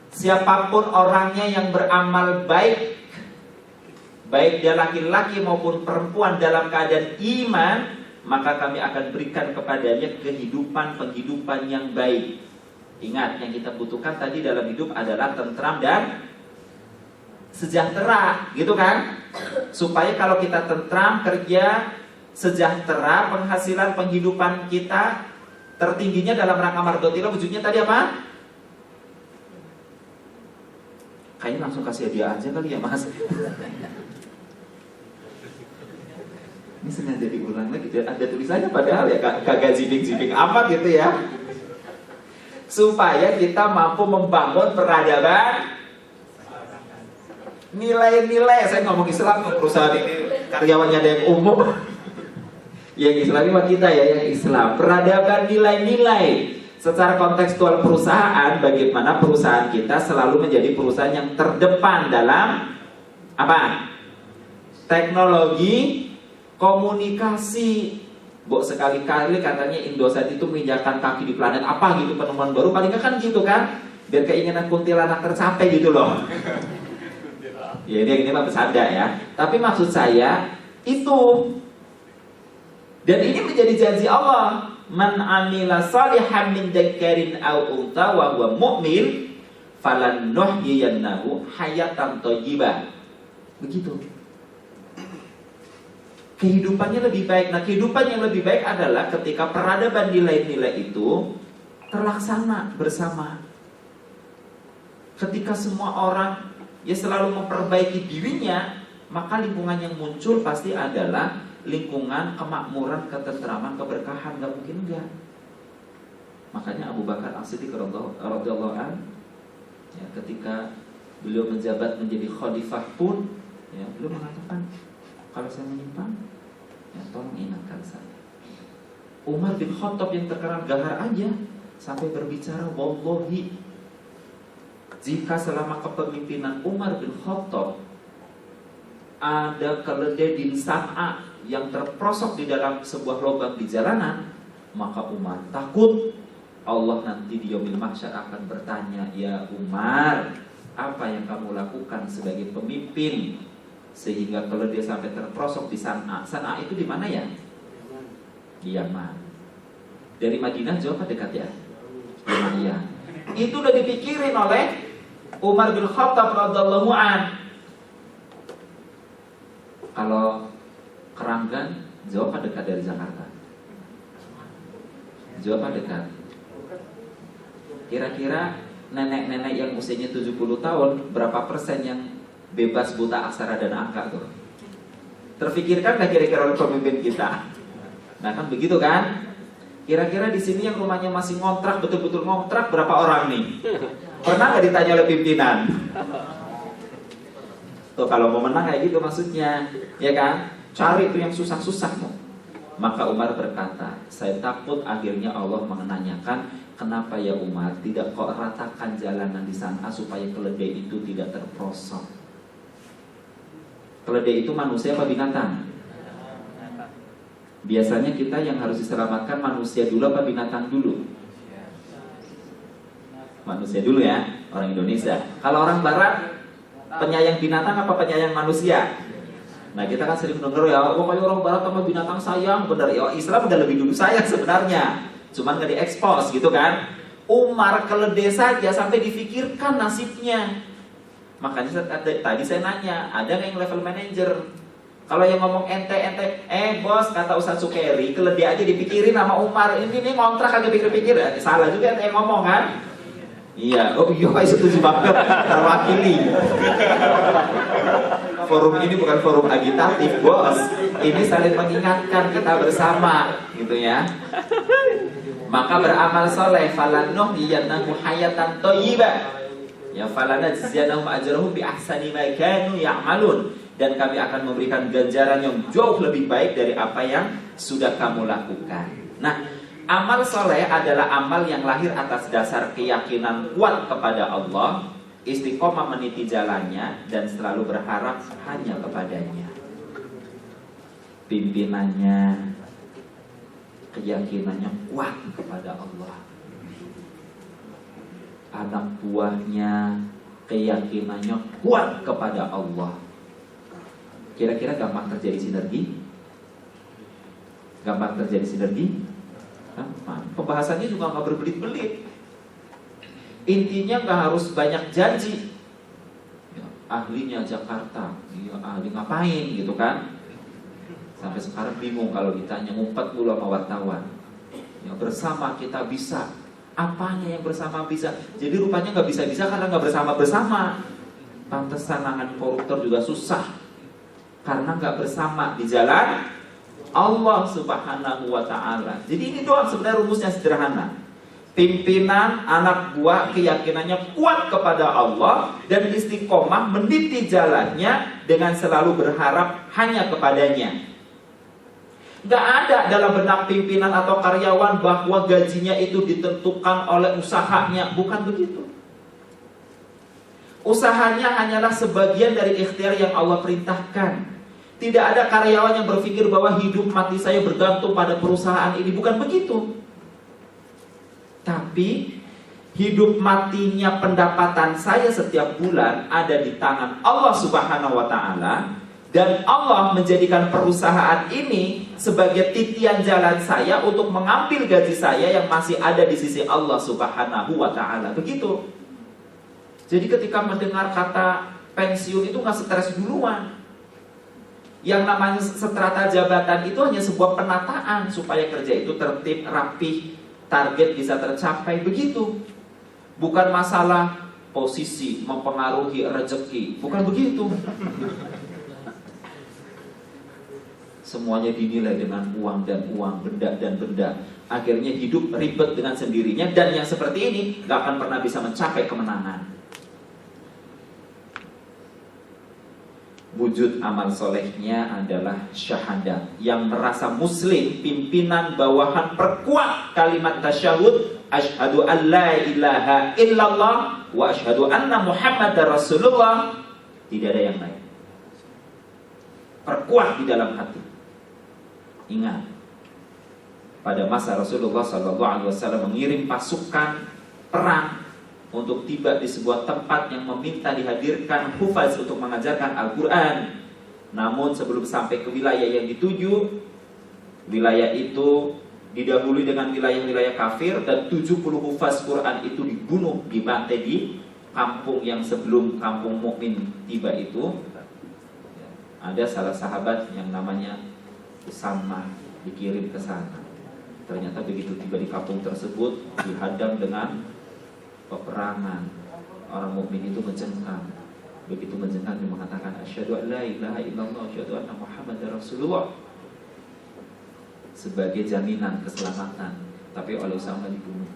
Siapapun orangnya yang beramal baik, baik dia laki-laki maupun perempuan dalam keadaan iman, maka kami akan berikan kepadanya penghidupan yang baik. Ingat, yang kita butuhkan tadi dalam hidup adalah tentram dan sejahtera, gitu kan? Supaya kalau kita tentram, kerja, sejahtera, penghasilan, penghidupan kita tertingginya dalam rangka mardotillah, wujudnya tadi apa? Kayaknya langsung kasih hadiah aja kali ya, Mas. Ini sengaja diulang lagi, ada tulisannya padahal ya, kagak ziping amat gitu ya. Supaya kita mampu membangun peradaban, nilai-nilai. Saya ngomong Islam, perusahaan ini karyawannya ada yang umum. Yang Islami mah kita ya, yang Islam. Peradaban nilai-nilai. Secara kontekstual perusahaan, bagaimana perusahaan kita selalu menjadi perusahaan yang terdepan dalam apa? Teknologi, komunikasi. Sekali-kali katanya Indosat itu menginjakan kaki di planet apa gitu, penemuan baru. Paling nggak kan gitu kan? Biar keinginan kuntilanak tercapai gitu loh. Ya ini mah bercanda ya. Tapi maksud saya itu. Dan ini menjadi janji Allah. Man amila salihan min dzakarin aw untha wa huwa mu'min falannuhyiyannahu hayatan thayyibah. Begitu. Kehidupannya lebih baik. Nah, kehidupan yang lebih baik adalah ketika peradaban nilai-nilai itu terlaksana bersama. Ketika semua orang ya selalu memperbaiki dirinya, maka lingkungan yang muncul pasti adalah lingkungan kemakmuran, ketentraman, keberkahan. Gak mungkin enggak. Makanya Abu Bakar As-Siddiq radhiyallahu anhu ya, ketika beliau menjabat menjadi khalifah pun ya, beliau mengatakan, kalau saya menyimpang ya tolong ingatkan saya. Umar bin Khattab yang terkenal gahar aja sampai berbicara, wallahi, jika selama kepemimpinan Umar bin Khattab ada keledai di San'a yang terprosok di dalam sebuah lubang di jalanan, maka Umar takut Allah nanti di yaumil mahsyar akan bertanya, ya Umar, apa yang kamu lakukan sebagai pemimpin sehingga keledai sampai terprosok di San'a? San'a itu di mana ya? Di Yaman. Dari Madinah jauh apa dekat ya? Lumayan. Itu udah dipikirin oleh Umar bin Khattab radhiyallahu anhu. Kalau Keranggan jauh apa dekat dari Jakarta? Jauh apa dekat? Kira-kira nenek-nenek yang usianya 70 tahun, berapa persen yang bebas buta aksara dan angka tuh? Terfikirkan gak kira-kira oleh pemimpin kita? Nah kan begitu kan? Kira-kira di sini yang rumahnya masih ngontrak, betul-betul ngontrak, berapa orang nih? Pernah gak ditanya oleh pimpinan? Tuh kalau mau menang kayak gitu maksudnya, ya kan? Cari itu yang susah-susah. Maka Umar berkata, saya takut akhirnya Allah menanyakan, kenapa ya Umar tidak kok ratakan jalanan di sana supaya keledai itu tidak terprosok. Keledai itu manusia apa binatang? Biasanya kita yang harus diselamatkan manusia dulu apa binatang dulu? Manusia dulu ya, orang Indonesia. Kalau orang Barat, penyayang binatang apa penyayang manusia? Nah kita kan sering mendengar ya, pokoknya orang barat sama binatang sayang, benar ya. Islam udah lebih dulu sayang sebenarnya, cuman gak diekspos gitu kan. Umar keledai saja sampai difikirkan nasibnya. Makanya tadi saya nanya, ada nggak yang level manager? Kalau yang ngomong ente, bos, kata Ustaz Sukeri, keledai aja dipikirin sama Umar. Ini ngontrak kagak pikir-pikir, salah juga ente yang ngomong kan? Iya, oh iya, setuju banget, terwakili. Forum ini bukan forum agitatif, bos. Ini saling mengingatkan kita bersama, gitu ya. Maka beramal soleh, falannuh yanahu hayatan thayyibah. Ya falanajziyanahum ajrahum bi ahsani ma kanu ya'malun. Dan kami akan memberikan ganjaran yang jauh lebih baik dari apa yang sudah kamu lakukan. Nah, amal soleh adalah amal yang lahir atas dasar keyakinan kuat kepada Allah, istiqomah meniti jalannya, dan selalu berharap hanya kepadanya. Pimpinannya, keyakinannya kuat kepada Allah. Anak buahnya, keyakinannya kuat kepada Allah. Kira-kira gampang terjadi sinergi? Gampang terjadi sinergi? Pembahasannya juga nggak berbelit-belit. Intinya nggak harus banyak janji. Ya, ahlinya Jakarta, ya, ahli ngapain gitu kan? Sampai sekarang bingung kalau ditanya, ngumpet dulu sama wartawan. Ya, bersama kita bisa. Apanya yang bersama bisa? Jadi rupanya nggak bisa-bisa karena nggak bersama-bersama. Pantesan nangan koruptor juga susah karena nggak bersama di jalan Allah Subhanahu wa Ta'ala. Jadi ini doang sebenarnya rumusnya sederhana. Pimpinan anak buah keyakinannya kuat kepada Allah dan istiqomah meniti jalannya dengan selalu berharap hanya kepadanya. Gak ada dalam benak pimpinan atau karyawan bahwa gajinya itu ditentukan oleh usahanya. Bukan begitu. Usahanya hanyalah sebagian dari ikhtiar yang Allah perintahkan. Tidak ada karyawan yang berpikir bahwa hidup mati saya bergantung pada perusahaan ini. Bukan begitu. Tapi hidup matinya pendapatan saya setiap bulan ada di tangan Allah Subhanahu wa Ta'ala. Dan Allah menjadikan perusahaan ini sebagai titian jalan saya untuk mengambil gaji saya yang masih ada di sisi Allah Subhanahu wa Ta'ala. Begitu. Jadi ketika mendengar kata pensiun itu gak stres duluan. Yang namanya strata jabatan itu hanya sebuah penataan supaya kerja itu tertib, rapih, target bisa tercapai. Begitu. Bukan masalah posisi mempengaruhi rezeki. Bukan begitu. Semuanya dinilai dengan uang dan uang, benda dan benda. Akhirnya hidup ribet dengan sendirinya. Dan yang seperti ini gak akan pernah bisa mencapai kemenangan. Wujud amal solehnya adalah syahadat. Yang merasa muslim, pimpinan bawahan perkuat kalimat tasyahud, asyhadu an la ilaha illallah wa asyhadu anna Muhammadar Rasulullah. Tidak ada yang lain. Perkuat di dalam hati. Ingat, pada masa Rasulullah SAW mengirim pasukan perang untuk tiba di sebuah tempat yang meminta dihadirkan hufaz untuk mengajarkan Al-Quran. Namun sebelum sampai ke wilayah yang dituju, wilayah itu didahului dengan wilayah-wilayah kafir, dan 70 hufaz Quran itu dibunuh, dibantai di kampung yang sebelum kampung mukmin tiba itu. Ada salah sahabat yang namanya Usama dikirim ke sana. Ternyata begitu tiba di kampung tersebut dihadang dengan peperangan. Orang mukmin itu mencengkam. Begitu mencengkam dia mengatakan asyhadu an la ilaha illallah asyhadu anna Muhammadar Rasulullah sebagai jaminan keselamatan. Tapi oleh Usama dibunuh.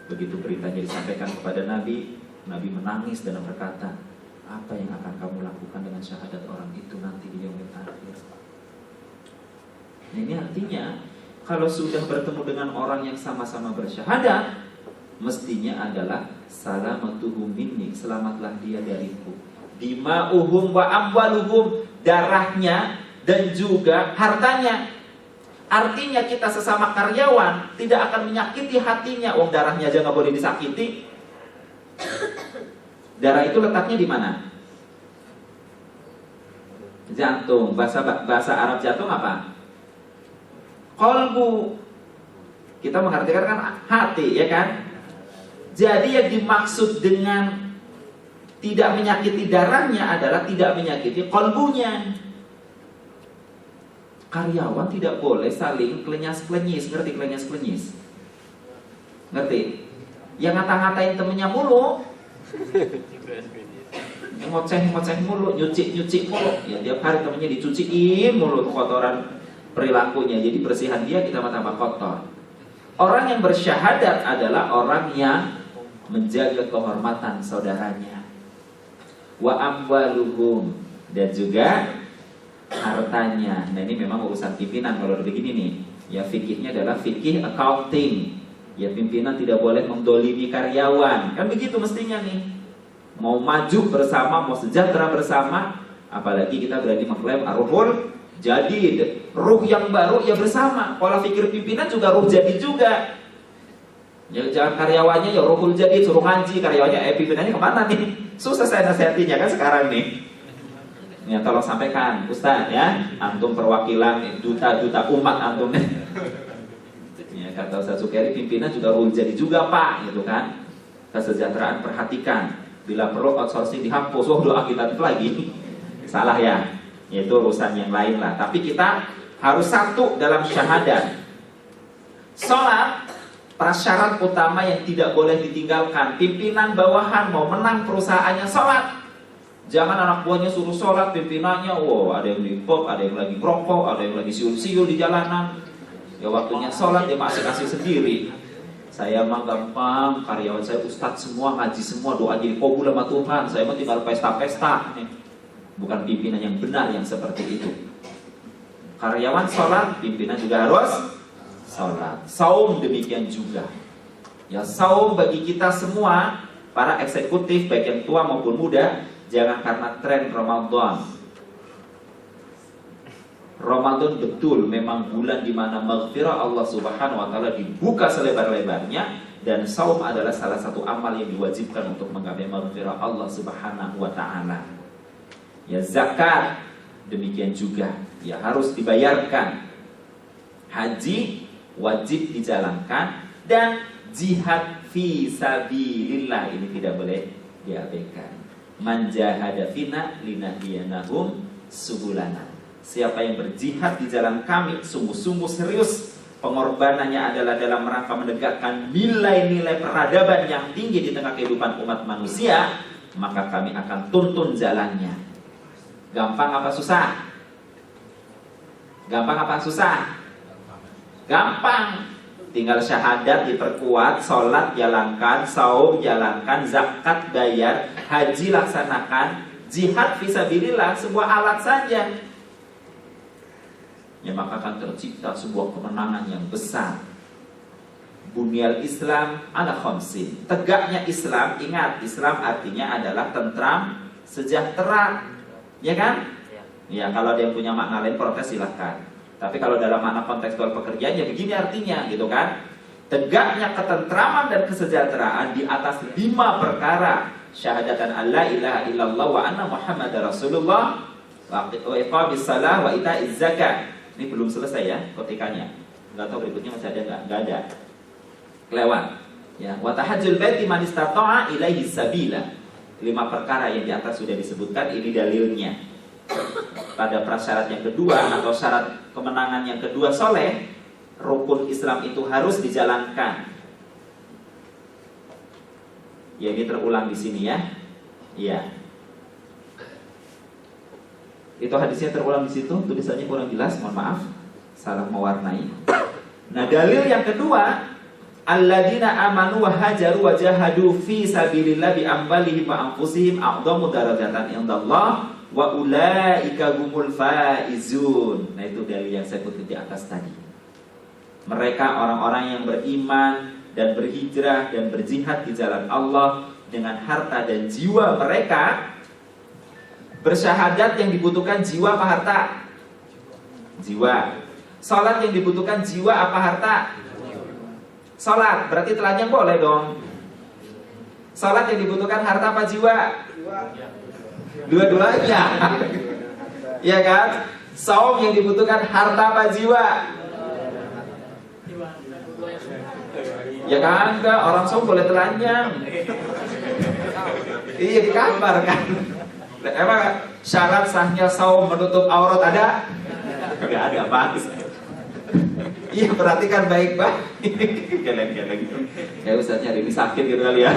Begitu beritanya disampaikan kepada Nabi, Nabi menangis dan berkata, apa yang akan kamu lakukan dengan syahadat orang itu nanti di yaumil akhir? Nah, ini artinya kalau sudah bertemu dengan orang yang sama-sama bersyahadat, mestinya adalah salamatuhum minni, selamatlah dia dariku. Dima'uhum wa amwaluhum, darahnya dan juga hartanya. Artinya kita sesama karyawan tidak akan menyakiti hatinya. Wong darahnya aja nggak boleh disakiti. Darah itu letaknya di mana? Jantung. Bahasa Arab jantung apa? Qalbu. Kita mengartikan kan hati, ya kan? Jadi yang dimaksud dengan tidak menyakiti darahnya adalah tidak menyakiti qalbunya. Karyawan tidak boleh saling klenyas-klenyis. Ngerti klenyas-klenyis? Ngerti? Yang ngata-ngatain temennya mulu, ngoceh-ngoceh mulu, nyuci mulu. Ya tiap hari temennya dicuciin mulu kotoran perilakunya. Jadi bersihan dia kita tambah kotor. Orang yang bersyahadat adalah orang yang menjaga kehormatan saudaranya. Wa amwaluhum, dan juga hartanya. Nah ini memang urusan pimpinan kalau begini nih. Ya fikihnya adalah fikih accounting. Ya pimpinan tidak boleh mendolimi karyawan. Kan begitu mestinya nih. Mau maju bersama, mau sejahtera bersama. Apalagi kita berani mengklaim ar-ruhul jadid, ruh yang baru ya bersama. Pola pikir pimpinan juga ruh jadid juga. Ya jangan karyawannya ya ruhul jadid suruh ngaji, karyawannya pimpinannya kemana nih? Susah saya nasihatinya kan sekarang nih. Ya tolong sampaikan Ustaz ya, antum perwakilan duta umat antum nih. Ya kata Ustaz Sukeri, pimpinan juga ruhul jadid juga Pak, gitu kan. Kesejahteraan perhatikan. Bila perlu outsourcing dihapus, doa kita lagi. Salah ya. Itu urusan yang lain lah. Tapi kita harus satu dalam syahadat. Sholat prasyarat utama yang tidak boleh ditinggalkan. Pimpinan bawahan mau menang perusahaannya sholat. Jangan anak buahnya suruh sholat, pimpinannya ada yang di pub, ada yang lagi rokok, ada yang lagi siul-siul di jalanan. Ya waktunya sholat dia masing-masing sendiri. Saya mah gampang, karyawan saya ustadz semua, ngaji semua, doa jadi kabul sama Tuhan. Saya mah tinggal pesta-pesta. Bukan pimpinan yang benar yang seperti itu. Karyawan sholat, pimpinan juga harus sholat. Saum demikian juga. Ya saum bagi kita semua, para eksekutif baik yang tua maupun muda, jangan karena tren Ramadan. Ramadan betul memang bulan di mana maghfirah Allah Subhanahu wa taala dibuka selebar-lebarnya, dan saum adalah salah satu amal yang diwajibkan untuk menggapai maghfirah Allah Subhanahu wa taala. Ya zakat demikian juga ya harus dibayarkan. Haji wajib dijalankan, dan jihad fi sabilillah ini tidak boleh diabaikan. Man jahada fina linahdiyanahum subulana. Siapa yang berjihad di jalan kami sungguh-sungguh serius, pengorbanannya adalah dalam rangka menegakkan nilai-nilai peradaban yang tinggi di tengah kehidupan umat manusia, maka kami akan tuntun jalannya. Gampang apa susah? Gampang apa susah? Gampang. Tinggal syahadat diperkuat, sholat jalankan, saum jalankan, zakat bayar, haji laksanakan, jihad fisabilillah, sebuah alat saja. Ya maka akan tercipta sebuah kemenangan yang besar. Bunyal Islam ala khamsin. Tegaknya Islam, ingat Islam artinya adalah tentram, sejahtera. Ya kan? Ya kalau ada yang punya makna lain protes silahkan. Tapi kalau dalam makna kontekstual pekerjaan ya begini artinya gitu kan. Tegaknya ketentraman dan kesejahteraan di atas 5 perkara. Syahadatan alla ilaha illallah wa anna muhammadar rasulullah, wa iqamis salah wa ita'iz zakat. Ini belum selesai ya kotikannya. Enggak tahu berikutnya masih ada enggak? Enggak ada. Kelewat. Ya, wa tahajjul baiti man istata'a ilaihi sabila. 5 perkara yang di atas sudah disebutkan, ini dalilnya. Pada prasyarat yang kedua atau syarat kemenangan yang kedua soleh, rukun Islam itu harus dijalankan. Ya ini terulang di sini ya. Iya. Itu hadisnya terulang di situ, tulisannya kurang jelas, mohon maaf, salah mewarnai. Nah dalil yang kedua, alladzina amanu wa hajaru wa jahadu fi sabilillah bi amwalihim wa anfusihim a'dhamu darajatan indallah wa ulaika humul faizun. Nah itu dalil yang saya kutip di atas tadi. Mereka orang-orang yang beriman dan berhijrah dan berjihad di jalan Allah dengan harta dan jiwa mereka. Bersyahadat yang dibutuhkan jiwa apa harta? Jiwa. Salat yang dibutuhkan jiwa apa harta? Salat, berarti telanjang boleh dong. Salat yang dibutuhkan harta apa jiwa? Dua-duanya. Ya kan? Saum yang dibutuhkan harta apa jiwa? Ya kan? Enggak, orang saum boleh telanjang. Iya, di kamar kan. Emang syarat sahnya saum menutup aurat ada? Enggak ada, Pak. Iya, perhatikan baik-baik. Geleng-geleng. Ya Ustaz nyari ini sakit gitu kali ya.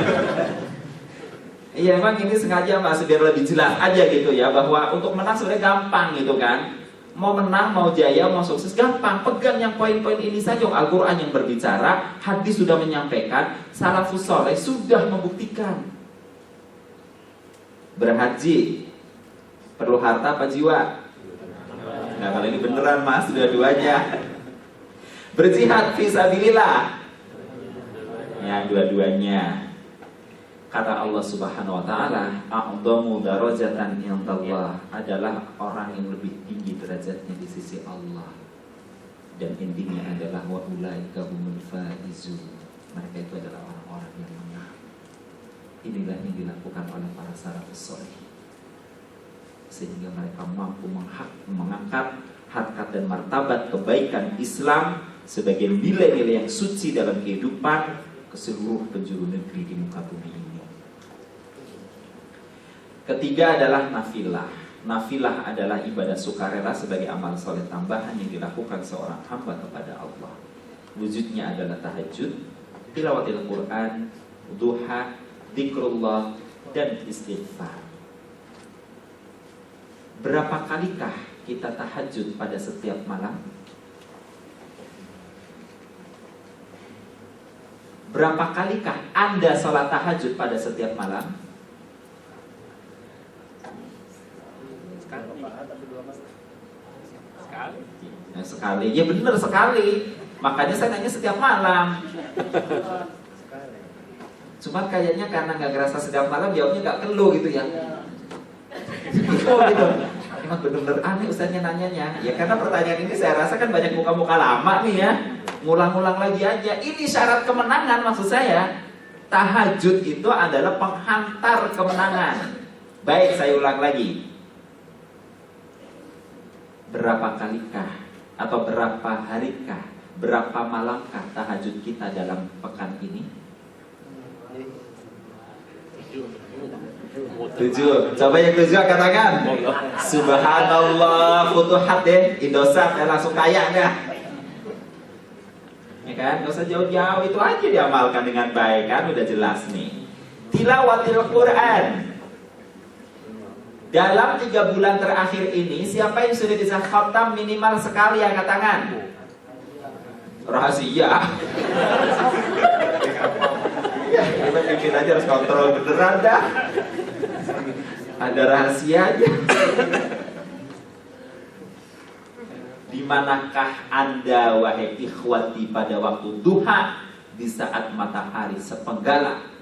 Iya, emang ini sengaja Mas biar lebih jelas aja gitu ya, bahwa untuk menang sebenarnya gampang gitu kan. Mau menang, mau jaya, mau sukses gampang. Pegang yang poin-poin ini saja. Al-Quran yang berbicara, hadis sudah menyampaikan, salafus soleh sudah membuktikan. Berhaji perlu harta apa jiwa? Nah, kalau ini beneran Mas, dua-duanya. Berjihad fisabilillah. Ya, dua-duanya. Kata Allah Subhanahu wa taala, "A'dhamu darajatan indallah" adalah orang yang lebih tinggi derajatnya di sisi Allah. Dan intinya adalah wa ulaika humul faizun. Mereka itu adalah orang-orang yang menang. Inilah yang dilakukan oleh para salafus saleh. Sehingga mereka mampu mengangkat harkat dan martabat kebaikan Islam sebagai nilai-nilai yang suci dalam kehidupan ke seluruh penjuru negeri di muka bumi ini. Ketiga adalah nafilah. Nafilah adalah ibadah sukarela sebagai amal soleh tambahan yang dilakukan seorang hamba kepada Allah. Wujudnya adalah tahajud, tilawatil Quran, duha, zikrullah, dan istighfar. Berapa kalikah kita tahajud pada setiap malam? Berapa kalikah Anda sholat tahajud pada setiap malam? Sekali. Ya benar sekali. Makanya saya nanya setiap malam. Cuma kayaknya karena nggak ngerasa setiap malam, jawabnya nggak kelu gitu ya. Oh gitu. Emang benar-benar aneh Ustaznya nanyanya. Ya karena pertanyaan ini saya rasa kan banyak muka-muka lama nih ya. Ngulang-ngulang lagi aja. Ini syarat kemenangan maksud saya. Tahajud itu adalah penghantar kemenangan. Baik, saya ulang lagi. Berapa kalikah atau berapa harikah, berapa malamkah tahajud kita dalam pekan ini? 7. Coba yang 7 angkat tangan. Subhanallah, futuhat deh, Indosat ya langsung kaya nggak? Ya kan, nggak usah jauh-jauh, itu aja diamalkan dengan baik kan, udah jelas nih. Tilawatil Quran. Dalam 3 bulan terakhir ini, siapa yang sudah bisa khatam minimal sekali angkat tangan? Rahasia. Ya, kita bikin aja harus kontrol beneran dah. Ada rahasia aja. Di manakah Anda wahai ikhwati pada waktu duha di saat matahari sepenggalan?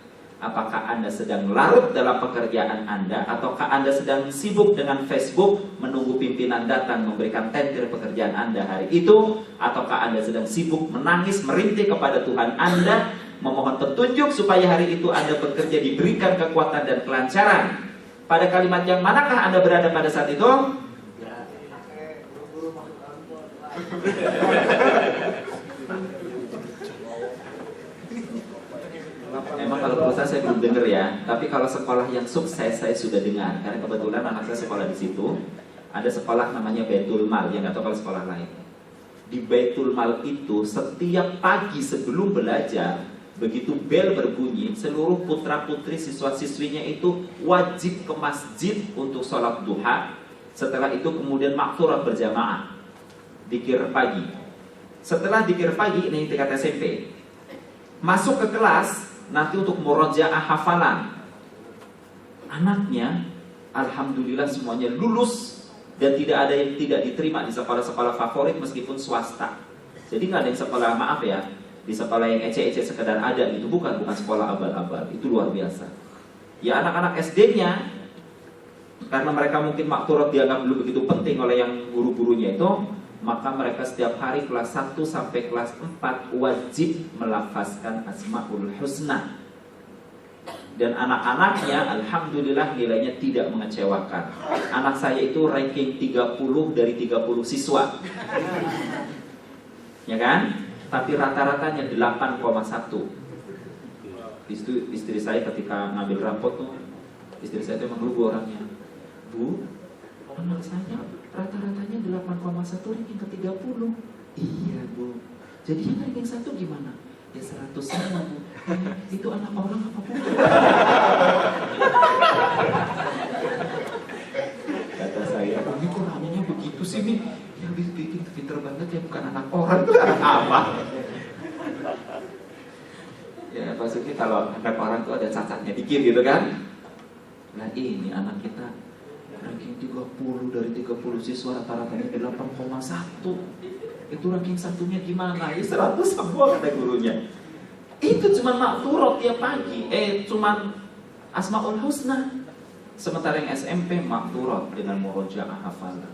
Apakah Anda sedang larut dalam pekerjaan Anda, ataukah Anda sedang sibuk dengan Facebook menunggu pimpinan datang memberikan tender pekerjaan Anda hari itu, ataukah Anda sedang sibuk menangis merintih kepada Tuhan Anda memohon petunjuk supaya hari itu Anda bekerja diberikan kekuatan dan kelancaran? Pada kalimat yang manakah Anda berada pada saat itu? Emang kalau perusahaan saya belum dengar ya, tapi kalau sekolah yang sukses saya sudah dengar. Karena kebetulan anak saya sekolah di situ. Ada sekolah namanya Baitul Mal, yang nggak tahu kalau sekolah lain. Di Baitul Mal itu setiap pagi sebelum belajar, begitu bel berbunyi, seluruh putra putri siswa siswinya itu wajib ke masjid untuk sholat duha. Setelah itu kemudian makturat berjamaah, dzikir pagi. Setelah dzikir pagi, ini tingkat SMP, masuk ke kelas nanti untuk murojaah hafalan. Anaknya alhamdulillah semuanya lulus dan tidak ada yang tidak diterima di sekolah-sekolah favorit meskipun swasta. Jadi nggak ada yang sekolah, maaf ya, di sekolah yang ece-ece sekedar ada gitu, bukan sekolah abal-abal. Itu luar biasa. Ya anak-anak SD-nya, karena mereka mungkin makturat dianggap belum begitu penting oleh yang guru-gurunya itu, maka mereka setiap hari kelas 1 sampai kelas 4 wajib melafazkan Asmaul Husna. Dan anak-anaknya alhamdulillah nilainya tidak mengecewakan. Anak saya itu ranking 30 dari 30 siswa. Ya kan? Tapi rata-ratanya 8,1. Istri saya ketika ngambil rapot tuh, istri saya itu emang lugu orangnya. Bu, anak saya rata-ratanya 8,1 ranking ke 30. Iya Bu. Jadi yang ranking 1 gimana? Ya 100 sama Bu. Itu anak orang apa Bu? Kata saya, ini kok namanya begitu sih nih? Ya bikin pinter banget ya, bukan anak orang, itu anak apa? Ya maksudnya kalau anak orang tuh ada cacatnya dikit gitu kan. Nah ini anak kita ranking 30 dari 30 siswa rata-ratanya 8,1. Itu ranking satunya gimana? Ya 100 semua kata gurunya. Itu cuma makturot tiap pagi. Cuma Asmaul Husna. Sementara yang SMP makturot dengan murojaah hafalan.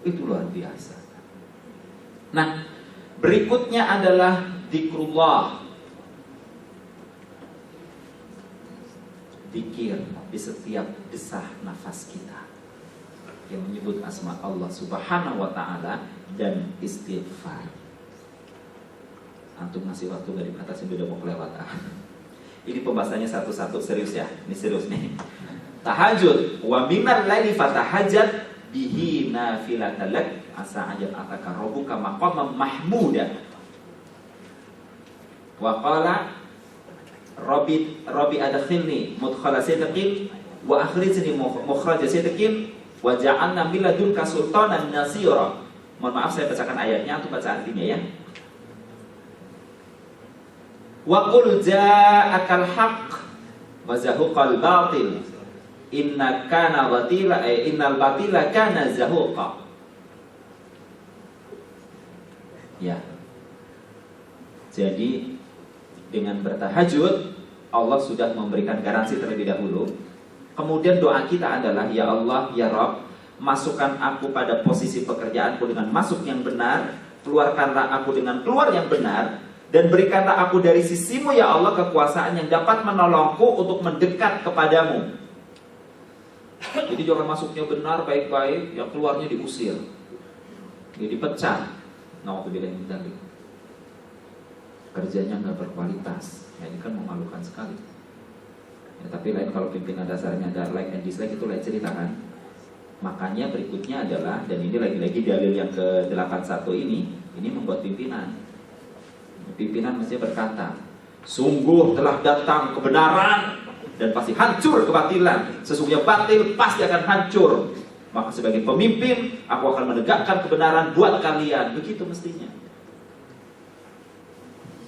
Itu luar biasa. Nah, berikutnya adalah zikrullah. Zikir di setiap desah nafas kita yang menyebut asma Allah Subhanahu wa ta'ala dan istighfar. Antum ngasih waktu gak dibatasin, udah mau kelewat. Ini pembahasannya satu-satu, serius ya. Ini serius nih. Tahajud wa minal laili fatahajjat bihi nafilatan lak asa ajal ataka rabbuka maqaman mahmuda. Wa qala Rabbi adkhilni mudkhala sidqin wa akhrijni mukhraja sidqin wa ja'alna min ladunka sultanan nasira. Mohon maaf saya bacakan ayatnya atau baca artinya ya. Wa qul ja'akal haqq wa zahuqal batil innal batila kana zahuqa. Ya. Jadi dengan bertahajud Allah sudah memberikan garansi terlebih dahulu. Kemudian doa kita adalah, ya Allah, ya Rabb, masukkan aku pada posisi pekerjaanku dengan masuk yang benar, keluarkanlah aku dengan keluar yang benar, dan berikanlah aku dari sisimu ya Allah kekuasaan yang dapat menolongku untuk mendekat kepadamu. Jadi jangan masuknya benar baik-baik, yang keluarnya diusir, jadi pecah. Nauzubillah min dzalik. Kerjanya nggak berkualitas. Ya, ini kan memalukan sekali. Ya, tapi lain kalau pimpinan dasarnya ada like and dislike, itu lain cerita kan. Makanya berikutnya adalah, dan ini lagi-lagi dalil yang ke-81 ini membuat pimpinan. Pimpinan mesti berkata, sungguh telah datang kebenaran dan pasti hancur kebatilan. Sesungguhnya batil pasti akan hancur. Maka sebagai pemimpin, aku akan menegakkan kebenaran buat kalian. Begitu mestinya.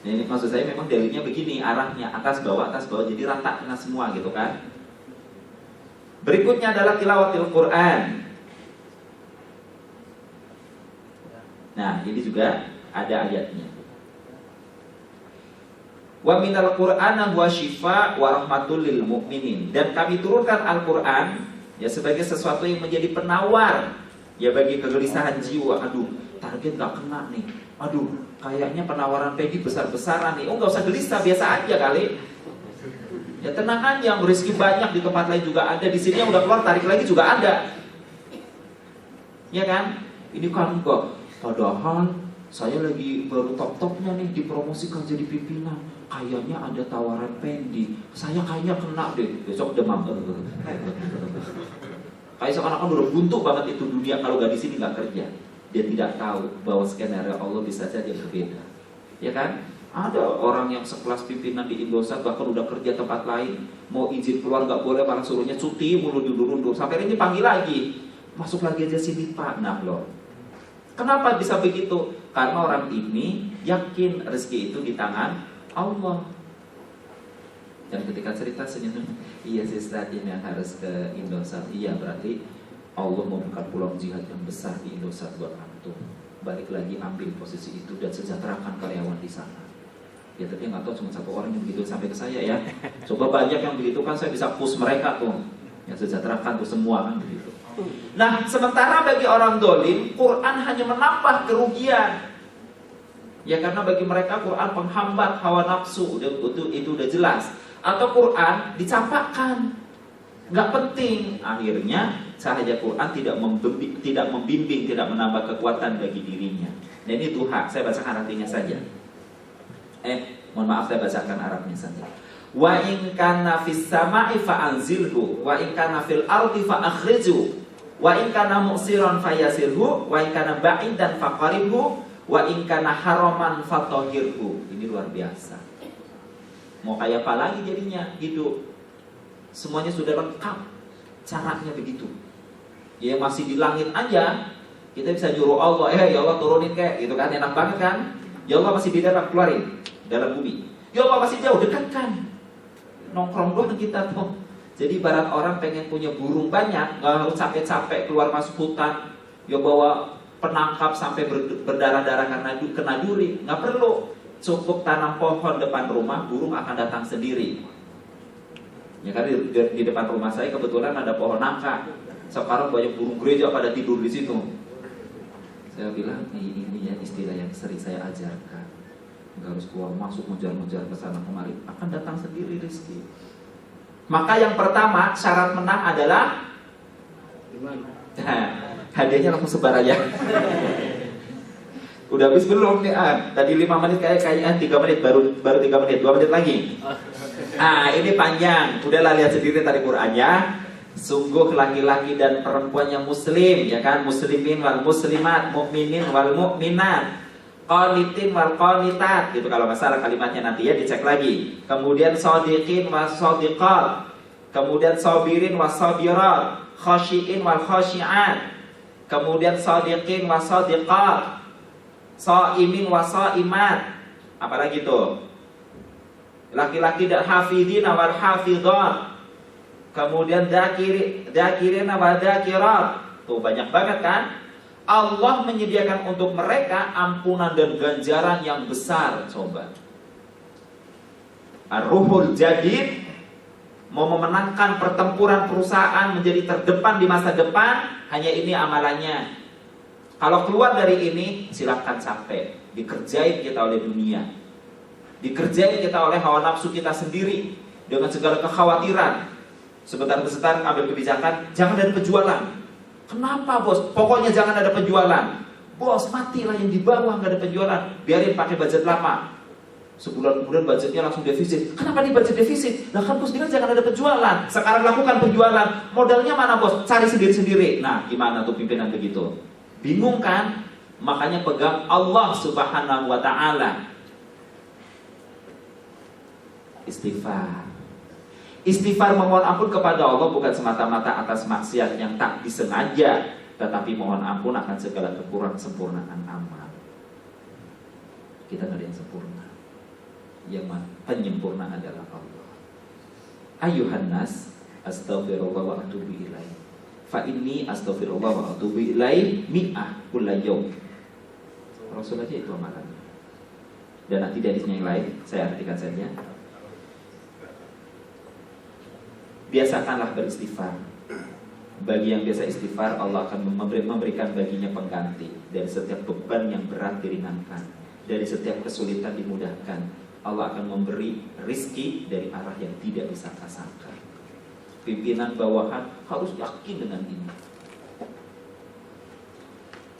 Nah, ini maksud saya memang dalilnya begini, arahnya atas bawah, jadi rata kena semua gitu kan. Berikutnya adalah tilawatil Quran. Nah, ini juga ada ayatnya. Wa minal Qur'ana huwa syifa wa rahmatul lil mu'minin. Dan kami turunkan Al-Qur'an ya sebagai sesuatu yang menjadi penawar ya bagi kegelisahan jiwa. Aduh, target gak kena nih. Aduh, kayaknya penawaran Peggy besar-besaran nih. Oh, gak usah gelisah, biasa aja kali. Ya tenang aja, rezeki banyak di tempat lain juga ada. Di sini yang udah keluar tarik lagi juga ada. Ya kan? Ini kan kok. Padahal saya lagi baru top-topnya nih dipromosikan jadi pimpinan. Kayaknya ada tawaran Pendi. Saya kayaknya kena deh. Besok demam. Kayak seakan-akan udah buntu banget itu dunia kalau gak di sini gak kerja. Dia tidak tahu bahwa skenario Allah bisa saja berbeda. Ya kan? Ada orang yang sekelas pimpinan di Indosat bahkan udah kerja tempat lain, mau izin keluar gak boleh, malah suruhnya cuti mulu diundur-undur. Sampai ini panggil lagi, masuk lagi aja sini Pak. Nah loh, kenapa bisa begitu? Karena orang ini yakin rezeki itu di tangan Allah. Dan ketika cerita senyum, iya sih Ustaz, ini yang harus ke Indosat. Iya, berarti Allah membuka peluang jihad yang besar di Indosat buat antum. Balik lagi ambil posisi itu dan sejahterakan karyawan di sana. Ya tapi nggak tahu cuma satu orang yang begitu sampai ke saya ya. Coba banyak yang begitu kan saya bisa push mereka tuh. Yang sejahterakan tuh semua kan begitu. Nah sementara bagi orang dolim, Quran hanya menambah kerugian. Ya karena bagi mereka Quran penghambat hawa nafsu, itu udah jelas. atau Quran dicampakkan, nggak penting. Akhirnya cahaya Quran tidak membimbing, tidak menambah kekuatan bagi dirinya. Dan ini duha, saya bacakan artinya saja. Mohon maaf, saya bacakan Arabnya saja. Wa in kana fis sama'i fa anzilhu, wa in kana fil ardi fa akhriju, wa in kana mu'siran fayasirhu, wa in kana ba'idan faqaribhu, wa in kana haraman fatahhirhu. Ini luar biasa. Mau kayak apa lagi jadinya hidup? Semuanya sudah lengkap. Caranya begitu. Ya masih di langit aja kita bisa nyuruh Allah, ya Allah turunin kayak gitu kan, enak banget kan? Ya Allah masih di dalam, keluarin dalam bumi. Ya Allah masih jauh, dekatkan. Nongkrong doang kita tuh. Jadi ibarat orang pengen punya burung banyak, nggak harus capek-capek keluar masuk hutan, ya bawa penangkap sampai berdarah-darah karena kena duri, nggak perlu. Cukup tanam pohon depan rumah, burung akan datang sendiri. Ya kan di depan rumah saya kebetulan ada pohon nangka. Sekarang banyak burung gereja pada tidur di situ. Saya bilang ini ya istilah yang sering saya ajarkan. Nggak harus keluar masuk ngejar-ngejar ke sana kemari, akan datang sendiri rezeki. Maka yang pertama syarat menang adalah hadiahnya langsung sebar aja. Udah habis belum nih? Tadi 5 menit kayaknya 3 menit, baru 3 menit, 2 menit lagi. Ini panjang. Udahlah lihat sendiri tadi Qur'annya. Sungguh laki-laki dan perempuan yang muslim, ya kan? Muslimin wal muslimat, mukminin wal mukminat, qanitin wal qanitat. Gitu kalau nggak salah kalimatnya, nanti ya dicek lagi. Kemudian shodiqin was shodiqat, kemudian sabirin was sabirat, khashiin wal khashiat, kemudian shodiqin was shodiqat, shaimin was shaimat. Apalagi tuh? Laki-laki dan hafidin wal hafidhat, kemudian dakirin wa dakirat. Tuh banyak banget kan? Allah menyediakan untuk mereka ampunan dan ganjaran yang besar. Coba Ar-Ruhul Jadid mau memenangkan pertempuran perusahaan menjadi terdepan di masa depan. Hanya ini amalannya. Kalau keluar dari ini silakan capek. Dikerjain kita oleh dunia, dikerjain kita oleh hawa nafsu kita sendiri dengan segala kekhawatiran. Sebentar-sebentar ambil kebijakan, jangan ada penjualan. Kenapa bos? Pokoknya jangan ada penjualan. Bos, matilah yang di bawah nggak ada penjualan. Biarin pakai budget lama. Sebulan kemudian budgetnya langsung defisit. Kenapa nih budget defisit? Nah kan bos bilang jangan ada penjualan. Sekarang lakukan penjualan. Modalnya mana bos? Cari sendiri-sendiri. Nah gimana tuh pimpinan begitu? Bingung kan? Makanya pegang Allah Subhanahu wa ta'ala. Istighfar. Istighfar memohon ampun kepada Allah bukan semata-mata atas maksiat yang tak disengaja, tetapi mohon ampun akan segala kekurangan sempurnaan amal. Kita nggak ada yang sempurna. Yang penyempurna adalah Allah. Ayuhan nas, astaghfirullah wa atubu ilaih. Fa inni astaghfirullah wa atubu ilaih mi'ah kulla yaum. Rasul aja itu amalannya. Dan nanti dari yang lain saya artikan saja. Biasakanlah beristighfar. Bagi yang biasa istighfar, Allah akan memberikan baginya pengganti. Dari setiap beban yang berat diringankan, dari setiap kesulitan dimudahkan. Allah akan memberi rizki dari arah yang tidak disangka-sangka. Pimpinan bawahan harus yakin dengan ini.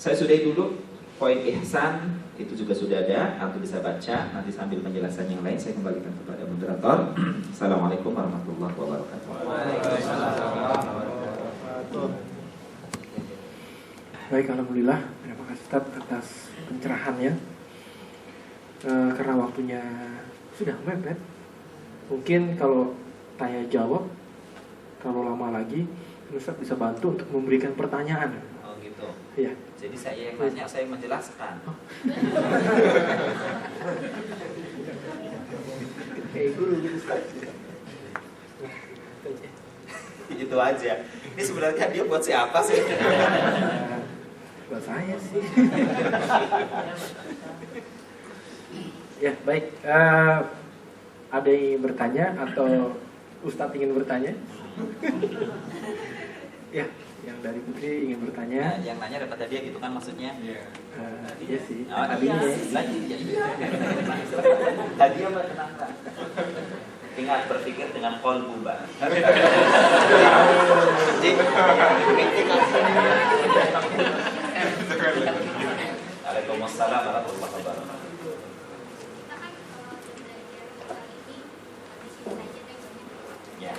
Saya sudahi dulu. Poin ihsan itu juga sudah ada, nanti bisa baca. Nanti sambil penjelasan yang lain saya kembalikan kepada moderator. Assalamualaikum warahmatullahi wabarakatuh. Baik, alhamdulillah. Terima kasih Ustaz atas pencerahannya. Karena waktunya sudah mepet, mungkin kalau tanya jawab, kalau lama lagi Ustaz bisa bantu untuk memberikan pertanyaan. Oh gitu. Iya. Jadi saya yang nanya, saya menjelaskan. Kayak guru gitu Ustaz. Itu aja. Ini sebenarnya dia buat siapa sih? Buat saya sih. Ya baik. Ada yang ingin bertanya atau Ustadz ingin bertanya? Ya, yang dari Putri ingin bertanya. Yang nanya dapat hadiah gitu kan maksudnya? Iya sih. Hadiah lagi. Hadiah mah tenang. Ingat berpikir dengan qalbu, Mbak. Waalaikumsalam warahmatullahi wabarakatuh. Ya.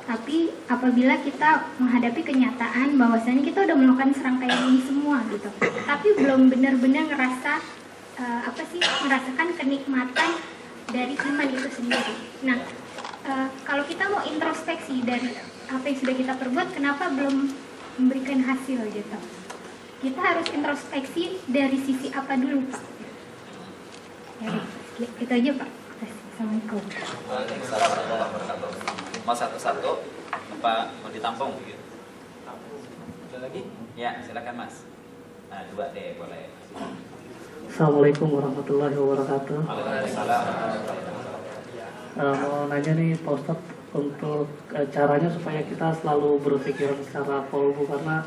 Tapi apabila kita menghadapi kenyataan bahwasanya kita udah melakukan serangkaian ini semua gitu, tapi belum benar-benar merasakan kenikmatan dari iman itu sendiri. Nah, kalau kita mau introspeksi dari apa yang sudah kita perbuat, kenapa belum memberikan hasil gitu? Kita harus introspeksi dari sisi apa dulu, Pak? Ya, itu aja, Pak. Assalamualaikum. Waalaikumsalam warahmatullahi wabarakatuh. Mau satu-satu apa mau ditampung gitu? Ada lagi? Ya, silakan Mas. Nah, 2 deh boleh. Assalamualaikum warahmatullahi wabarakatuh. Waalaikumsalam. Mau nanya nih Pak Ustadz, untuk caranya supaya kita selalu berpikir secara kolbu, karena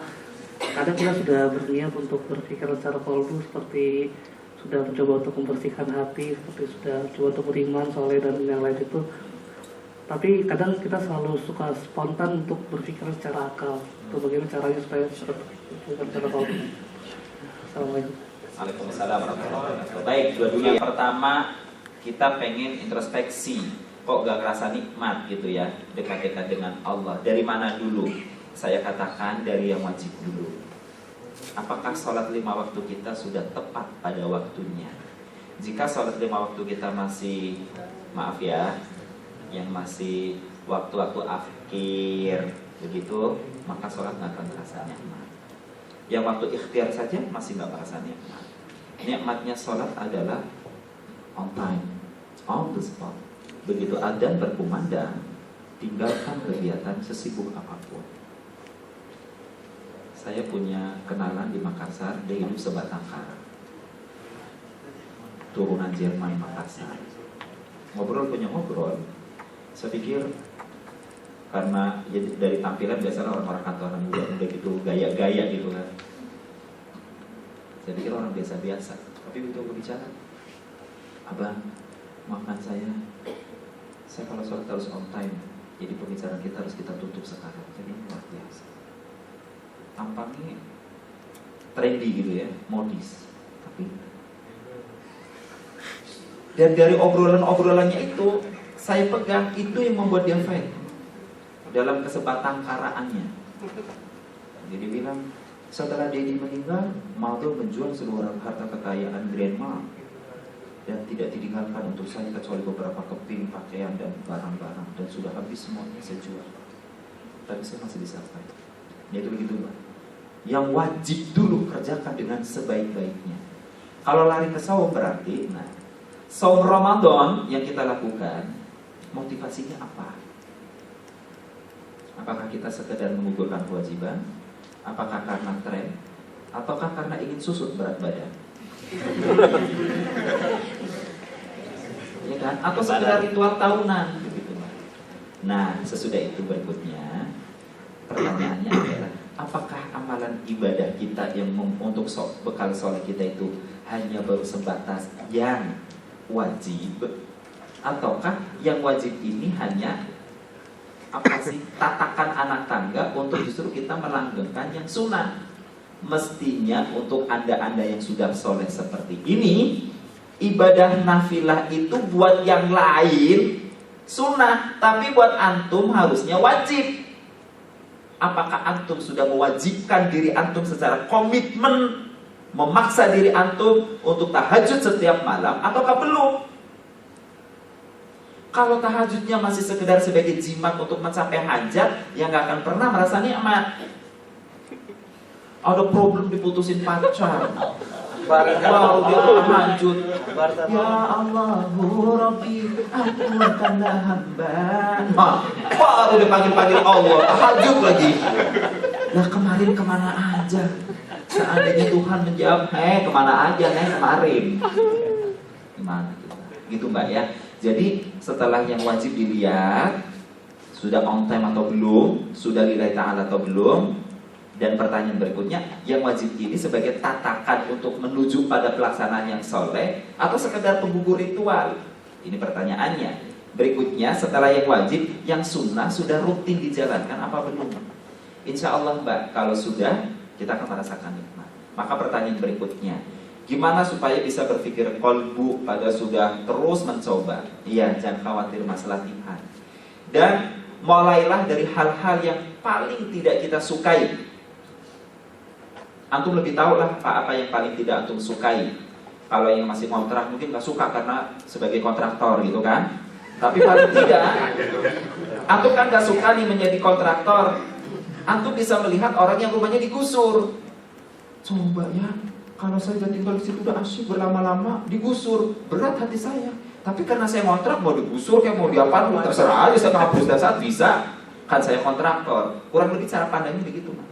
kadang kita sudah berniat untuk berpikir secara kolbu, seperti sudah mencoba untuk membersihkan hati, seperti sudah coba untuk beriman, soleh dan yang lain itu. Tapi kadang kita selalu suka spontan untuk berpikir secara akal. Itu bagaimana caranya supaya berpikir secara kolbu? Assalamualaikum. Waalaikumsalam warahmatullahi wabarakatuh. Baik, dua-duanya. Yang pertama, kita pengen introspeksi. Kok gak kerasa nikmat gitu ya, dekat-dekat dengan Allah. Dari mana dulu? Saya katakan dari yang wajib dulu. Apakah sholat 5 waktu kita sudah tepat pada waktunya? Jika sholat 5 waktu kita masih, maaf ya, yang masih waktu-waktu akhir begitu, maka sholat gak akan terasa nikmat. Yang waktu ikhtiar saja masih gak terasa nikmat. Nikmatnya sholat adalah on time, on the spot. Begitu adzan berkumandang, tinggalkan kegiatan sesibuk apapun. Saya punya kenalan di Makassar, dia hidup sebatang kara, turunan Jerman Makassar. Ngobrol punya ngobrol. Saya pikir karena ya, dari tampilan biasalah orang-orang kantoran muda gitu, gaya-gaya gitu kan. Saya pikir orang biasa-biasa, tapi begitu berbicara, abang, maafkan saya kalau sholat harus on time, jadi pembicaraan kita harus kita tutup sekarang. Jadi luar biasa. Tampaknya trendy gitu ya, modis. Tapi dan dari obrolannya itu saya pegang, itu yang membuat dia fail dalam kesebatang karaannya. Jadi bilang, setelah Dedi meninggal, Maldo menjual seluruh harta kekayaan grandma dan tidak ditinggalkan untuk saya kecuali beberapa keping pakaian dan barang-barang, dan sudah habis semuanya saya jual. Tapi saya masih bisa pakai. Ya itu begitu, Pak. Yang wajib dulu kerjakan dengan sebaik-baiknya. Kalau lari ke saum berarti, nah, saum Ramadan yang kita lakukan, motivasinya apa? Apakah kita sekedar menggugurkan kewajiban? Apakah karena tren? Ataukah karena ingin susut berat badan? Ya kan? Atau sekedar ritual tahunan begitu. Nah, sesudah itu berikutnya pertanyaannya adalah, apakah amalan ibadah kita yang untuk bekal sholat kita itu hanya baru sebatas yang wajib, ataukah yang wajib ini hanya apa sih, tatakan anak tangga untuk justru kita melanggengkan yang sunnah? Mestinya untuk anda-anda yang sudah soleh seperti ini, ibadah nafilah itu buat yang lain sunnah, tapi buat antum harusnya wajib. Apakah antum sudah mewajibkan diri antum secara komitmen, memaksa diri antum untuk tahajud setiap malam, ataukah belum? Kalau tahajudnya masih sekedar sebagai jimat untuk mencapai hajat, ya nggak akan pernah merasa nikmat. Ada problem diputusin pacar, wow, dia tahajud, ya Allahu Rabbi, ampunkanlah hamba. Baru dipanggil-panggil Allah, tahajud lagi. Lah kemarin kemana aja? Seandainya Tuhan menjawab, kemana aja kemarin? Gimana gitu Mbak ya? Jadi setelah yang wajib dilihat, sudah on time atau belum, sudah lillahi ta'ala atau belum, Dan pertanyaan berikutnya, yang wajib ini sebagai tatakan untuk menuju pada pelaksanaan yang soleh atau sekedar penggugur ritual? Ini pertanyaannya. Berikutnya, setelah yang wajib, yang sunnah sudah rutin dijalankan apa belum? Insya Allah Mbak, kalau sudah, kita akan merasakan nikmat. Maka pertanyaan berikutnya, gimana supaya bisa berpikir qalbu pada sudah terus mencoba? Iya, jangan khawatir masalah latihan. Dan mulailah dari hal-hal yang paling tidak kita sukai. Antum lebih tahu lah apa yang paling tidak antum sukai. Kalau yang masih kontrak mungkin gak suka karena sebagai kontraktor gitu kan. Tapi paling tidak, antum kan gak suka nih menjadi kontraktor. Antum bisa melihat orang yang rumahnya digusur. Coba ya, kalau saya udah tinggal di situ udah asyik berlama-lama digusur, berat hati saya. Tapi karena saya kontrak, mau digusur kayak mau diapain, terserah aja, saya menghapus dan saat bisa. Kan saya kontraktor. Kurang lebih cara pandangnya begitu Mas.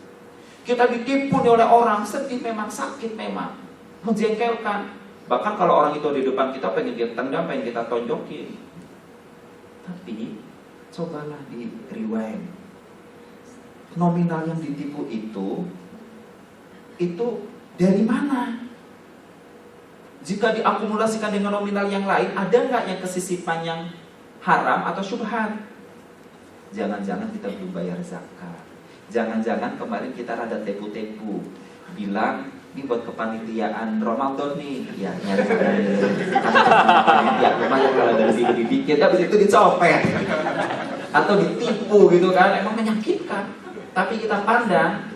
Kita ditipu oleh orang, sedih memang, sakit memang, menjengkelkan. Bahkan kalau orang itu di depan kita pengen dia tendang, pengen kita tonjokin. Tapi cobalah di rewind. Nominal yang ditipu itu dari mana? Jika diakumulasikan dengan nominal yang lain, ada nggak yang kesisipan yang haram atau syubhat? Jangan-jangan kita belum bayar zakat. Jangan-jangan kemarin kita rada tepu-tepu, bilang ini buat kepanitiaan Ramadan nih, ya nyari panitia lumayan kalau dari sini dikit, habis itu dicopet atau ditipu gitu kan, emang menyakitkan. Tapi kita pandang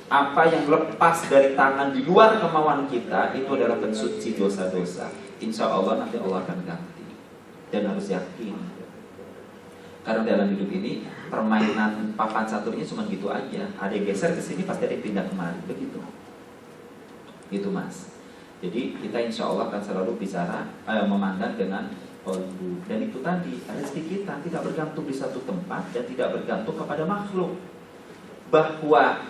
apa yang lepas dari tangan di luar kemauan kita itu adalah pensuci dosa-dosa. Insya Allah nanti Allah akan ganti. Dan harus yakin. Karena dalam hidup ini permainan papan caturnya cuma gitu aja. Ada yang geser ke sini pasti ada yang pindah kemari, begitu. Gitu Mas. Jadi kita insya Allah akan selalu bicara memandang dengan qalbu. Dan itu tadi rezeki kita tidak bergantung di satu tempat dan tidak bergantung kepada makhluk. Bahwa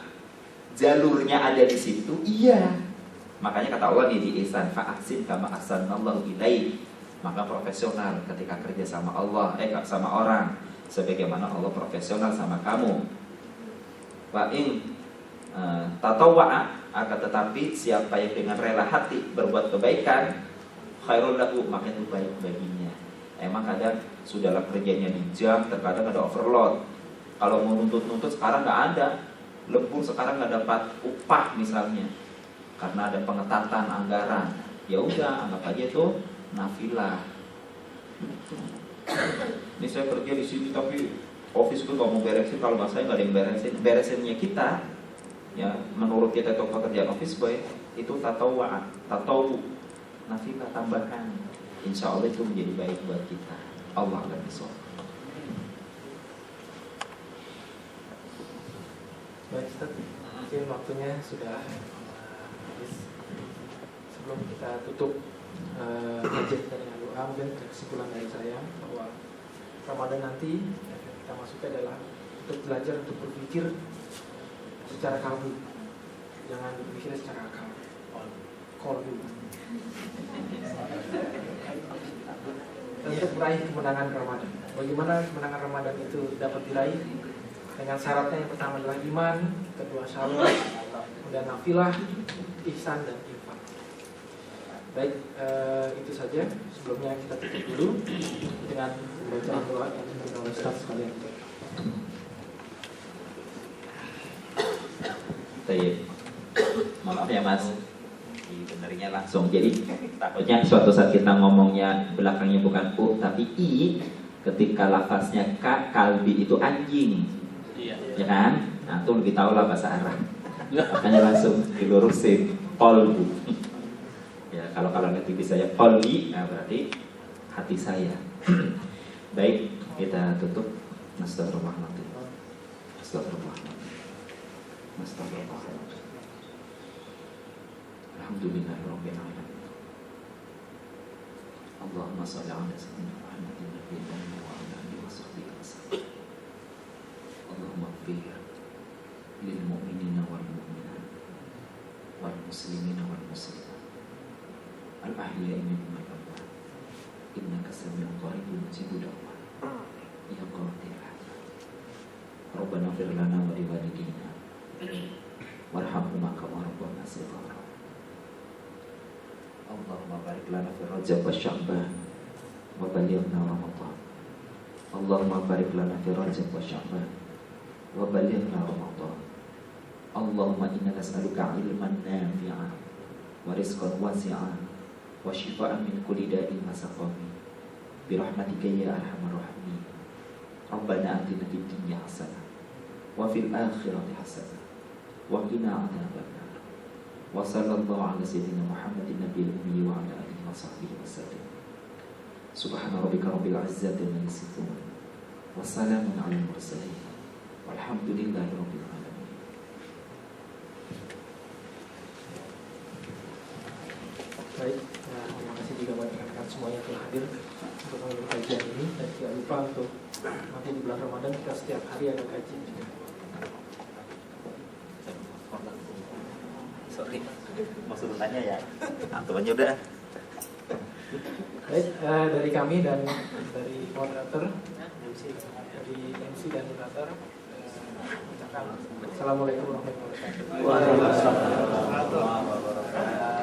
jalurnya ada di situ, iya. Makanya kata Allah nih di ihsan, fa'ahsin kama ahsanallahu ilaik. Maka profesional ketika kerja sama Allah, sama orang, sebagaimana Allah profesional sama kamu. Wa in tatawwa'a, akan tetapi siapa yang dengan rela hati berbuat kebaikan, khairul lahu, maka itu baik baginya. Emang kadang sudahlah kerjanya di jam, terkadang ada overload. Kalau mau nuntut-nuntut sekarang nggak ada, lembur sekarang nggak dapat upah misalnya, karena ada pengetatan anggaran. Ya udah, anggap aja itu nafilah. Ini saya kerja di sini tapi office gue nggak mau beresin, kalau nggak saya nggak ada yang beresin. Beresinnya kita, ya menurut kita itu pekerjaan office boy itu tahu nafilah tambahan. Insya Allah itu menjadi baik buat kita. Allah akan disol. Baik Ustaz, mungkin waktunya sudah habis. Sebelum kita tutup kajian dengan doa, mungkin kesimpulan dari saya bahwa Ramadan nanti yang kita masukkan adalah untuk belajar untuk berpikir secara kalbu, jangan berpikir secara akal. Kalbu. Untuk meraih kemenangan Ramadan. Bagaimana kemenangan Ramadan itu dapat diraih? Dengan syaratnya yang pertama adalah iman, kedua salat, kemudian nafilah, ihsan dan infak. Baik, itu saja. Sebelumnya kita tutup dulu dengan membaca doa yang dipimpin oleh Ustaz sekalian. Baik. Maaf ya Mas, benernya langsung. Jadi takutnya suatu saat kita ngomongnya belakangnya bukan u tapi i, ketika lafaznya ka, kalbi itu anjing. Ya kan? Nah, itu lebih tahu lah bahasa Arab. Makanya langsung dilurusin qalbu. Ya, kalau nanti bisa ya qalbi, nah berarti hati saya. Baik, kita tutup. Astagfirullahaladzim. Alhamdulillahirabbil alamin. Allahumma shalli ala sayyidina Muhammadin nabiyina wa ala alihi washabbihi wasallam. Allahumma ighfir lil mu'minina wal mu'minat wal muslimina wal muslimat al ahya'i minhum wal amwat innaka sami'un qaribun mujibud da'wat ya qadir. Rabbana ighfir lana wa li walidina warhamhuma kama rabbayana shighara. Allahumma barik lana fi Rajab wa Sya'ban wa balighna Ramadan. Allahumma barik lana fi Rajab wa Sya'ban wa balighna Ramadan. Allahumma inna nas'aluka ilman nafi'an wa rizqan wasi'an wa shifaan min kulli da'in wa saqamin bi rahmatika ya arhamar rahimin. Rabbana atina fid dunya hasanah wa fil akhirati hasanah wa qina adzabannar. Wa sallallahu ala sayyidina Muhammadin nabiyil ummi wa ala alihi wa sahbihi wasallam. Subhana rabbika rabbil izzati amma yasifun wa salamun alal mursalin walhamdulillahi rabbil alamin. Baik, terima kasih juga buat rekan-rekan semuanya telah hadir untuk mengambil kajian ini. Dan tidak lupa untuk nanti di bulan Ramadan kita setiap hari ada kajian juga. Sorry, maksud tanya ya. Antum aja udah. Baik, dari kami dan dari moderator, dari MC dan moderator, ucapkan Assalamualaikum warahmatullahi wabarakatuh. Waalaikumsalam warahmatullahi wabarakatuh.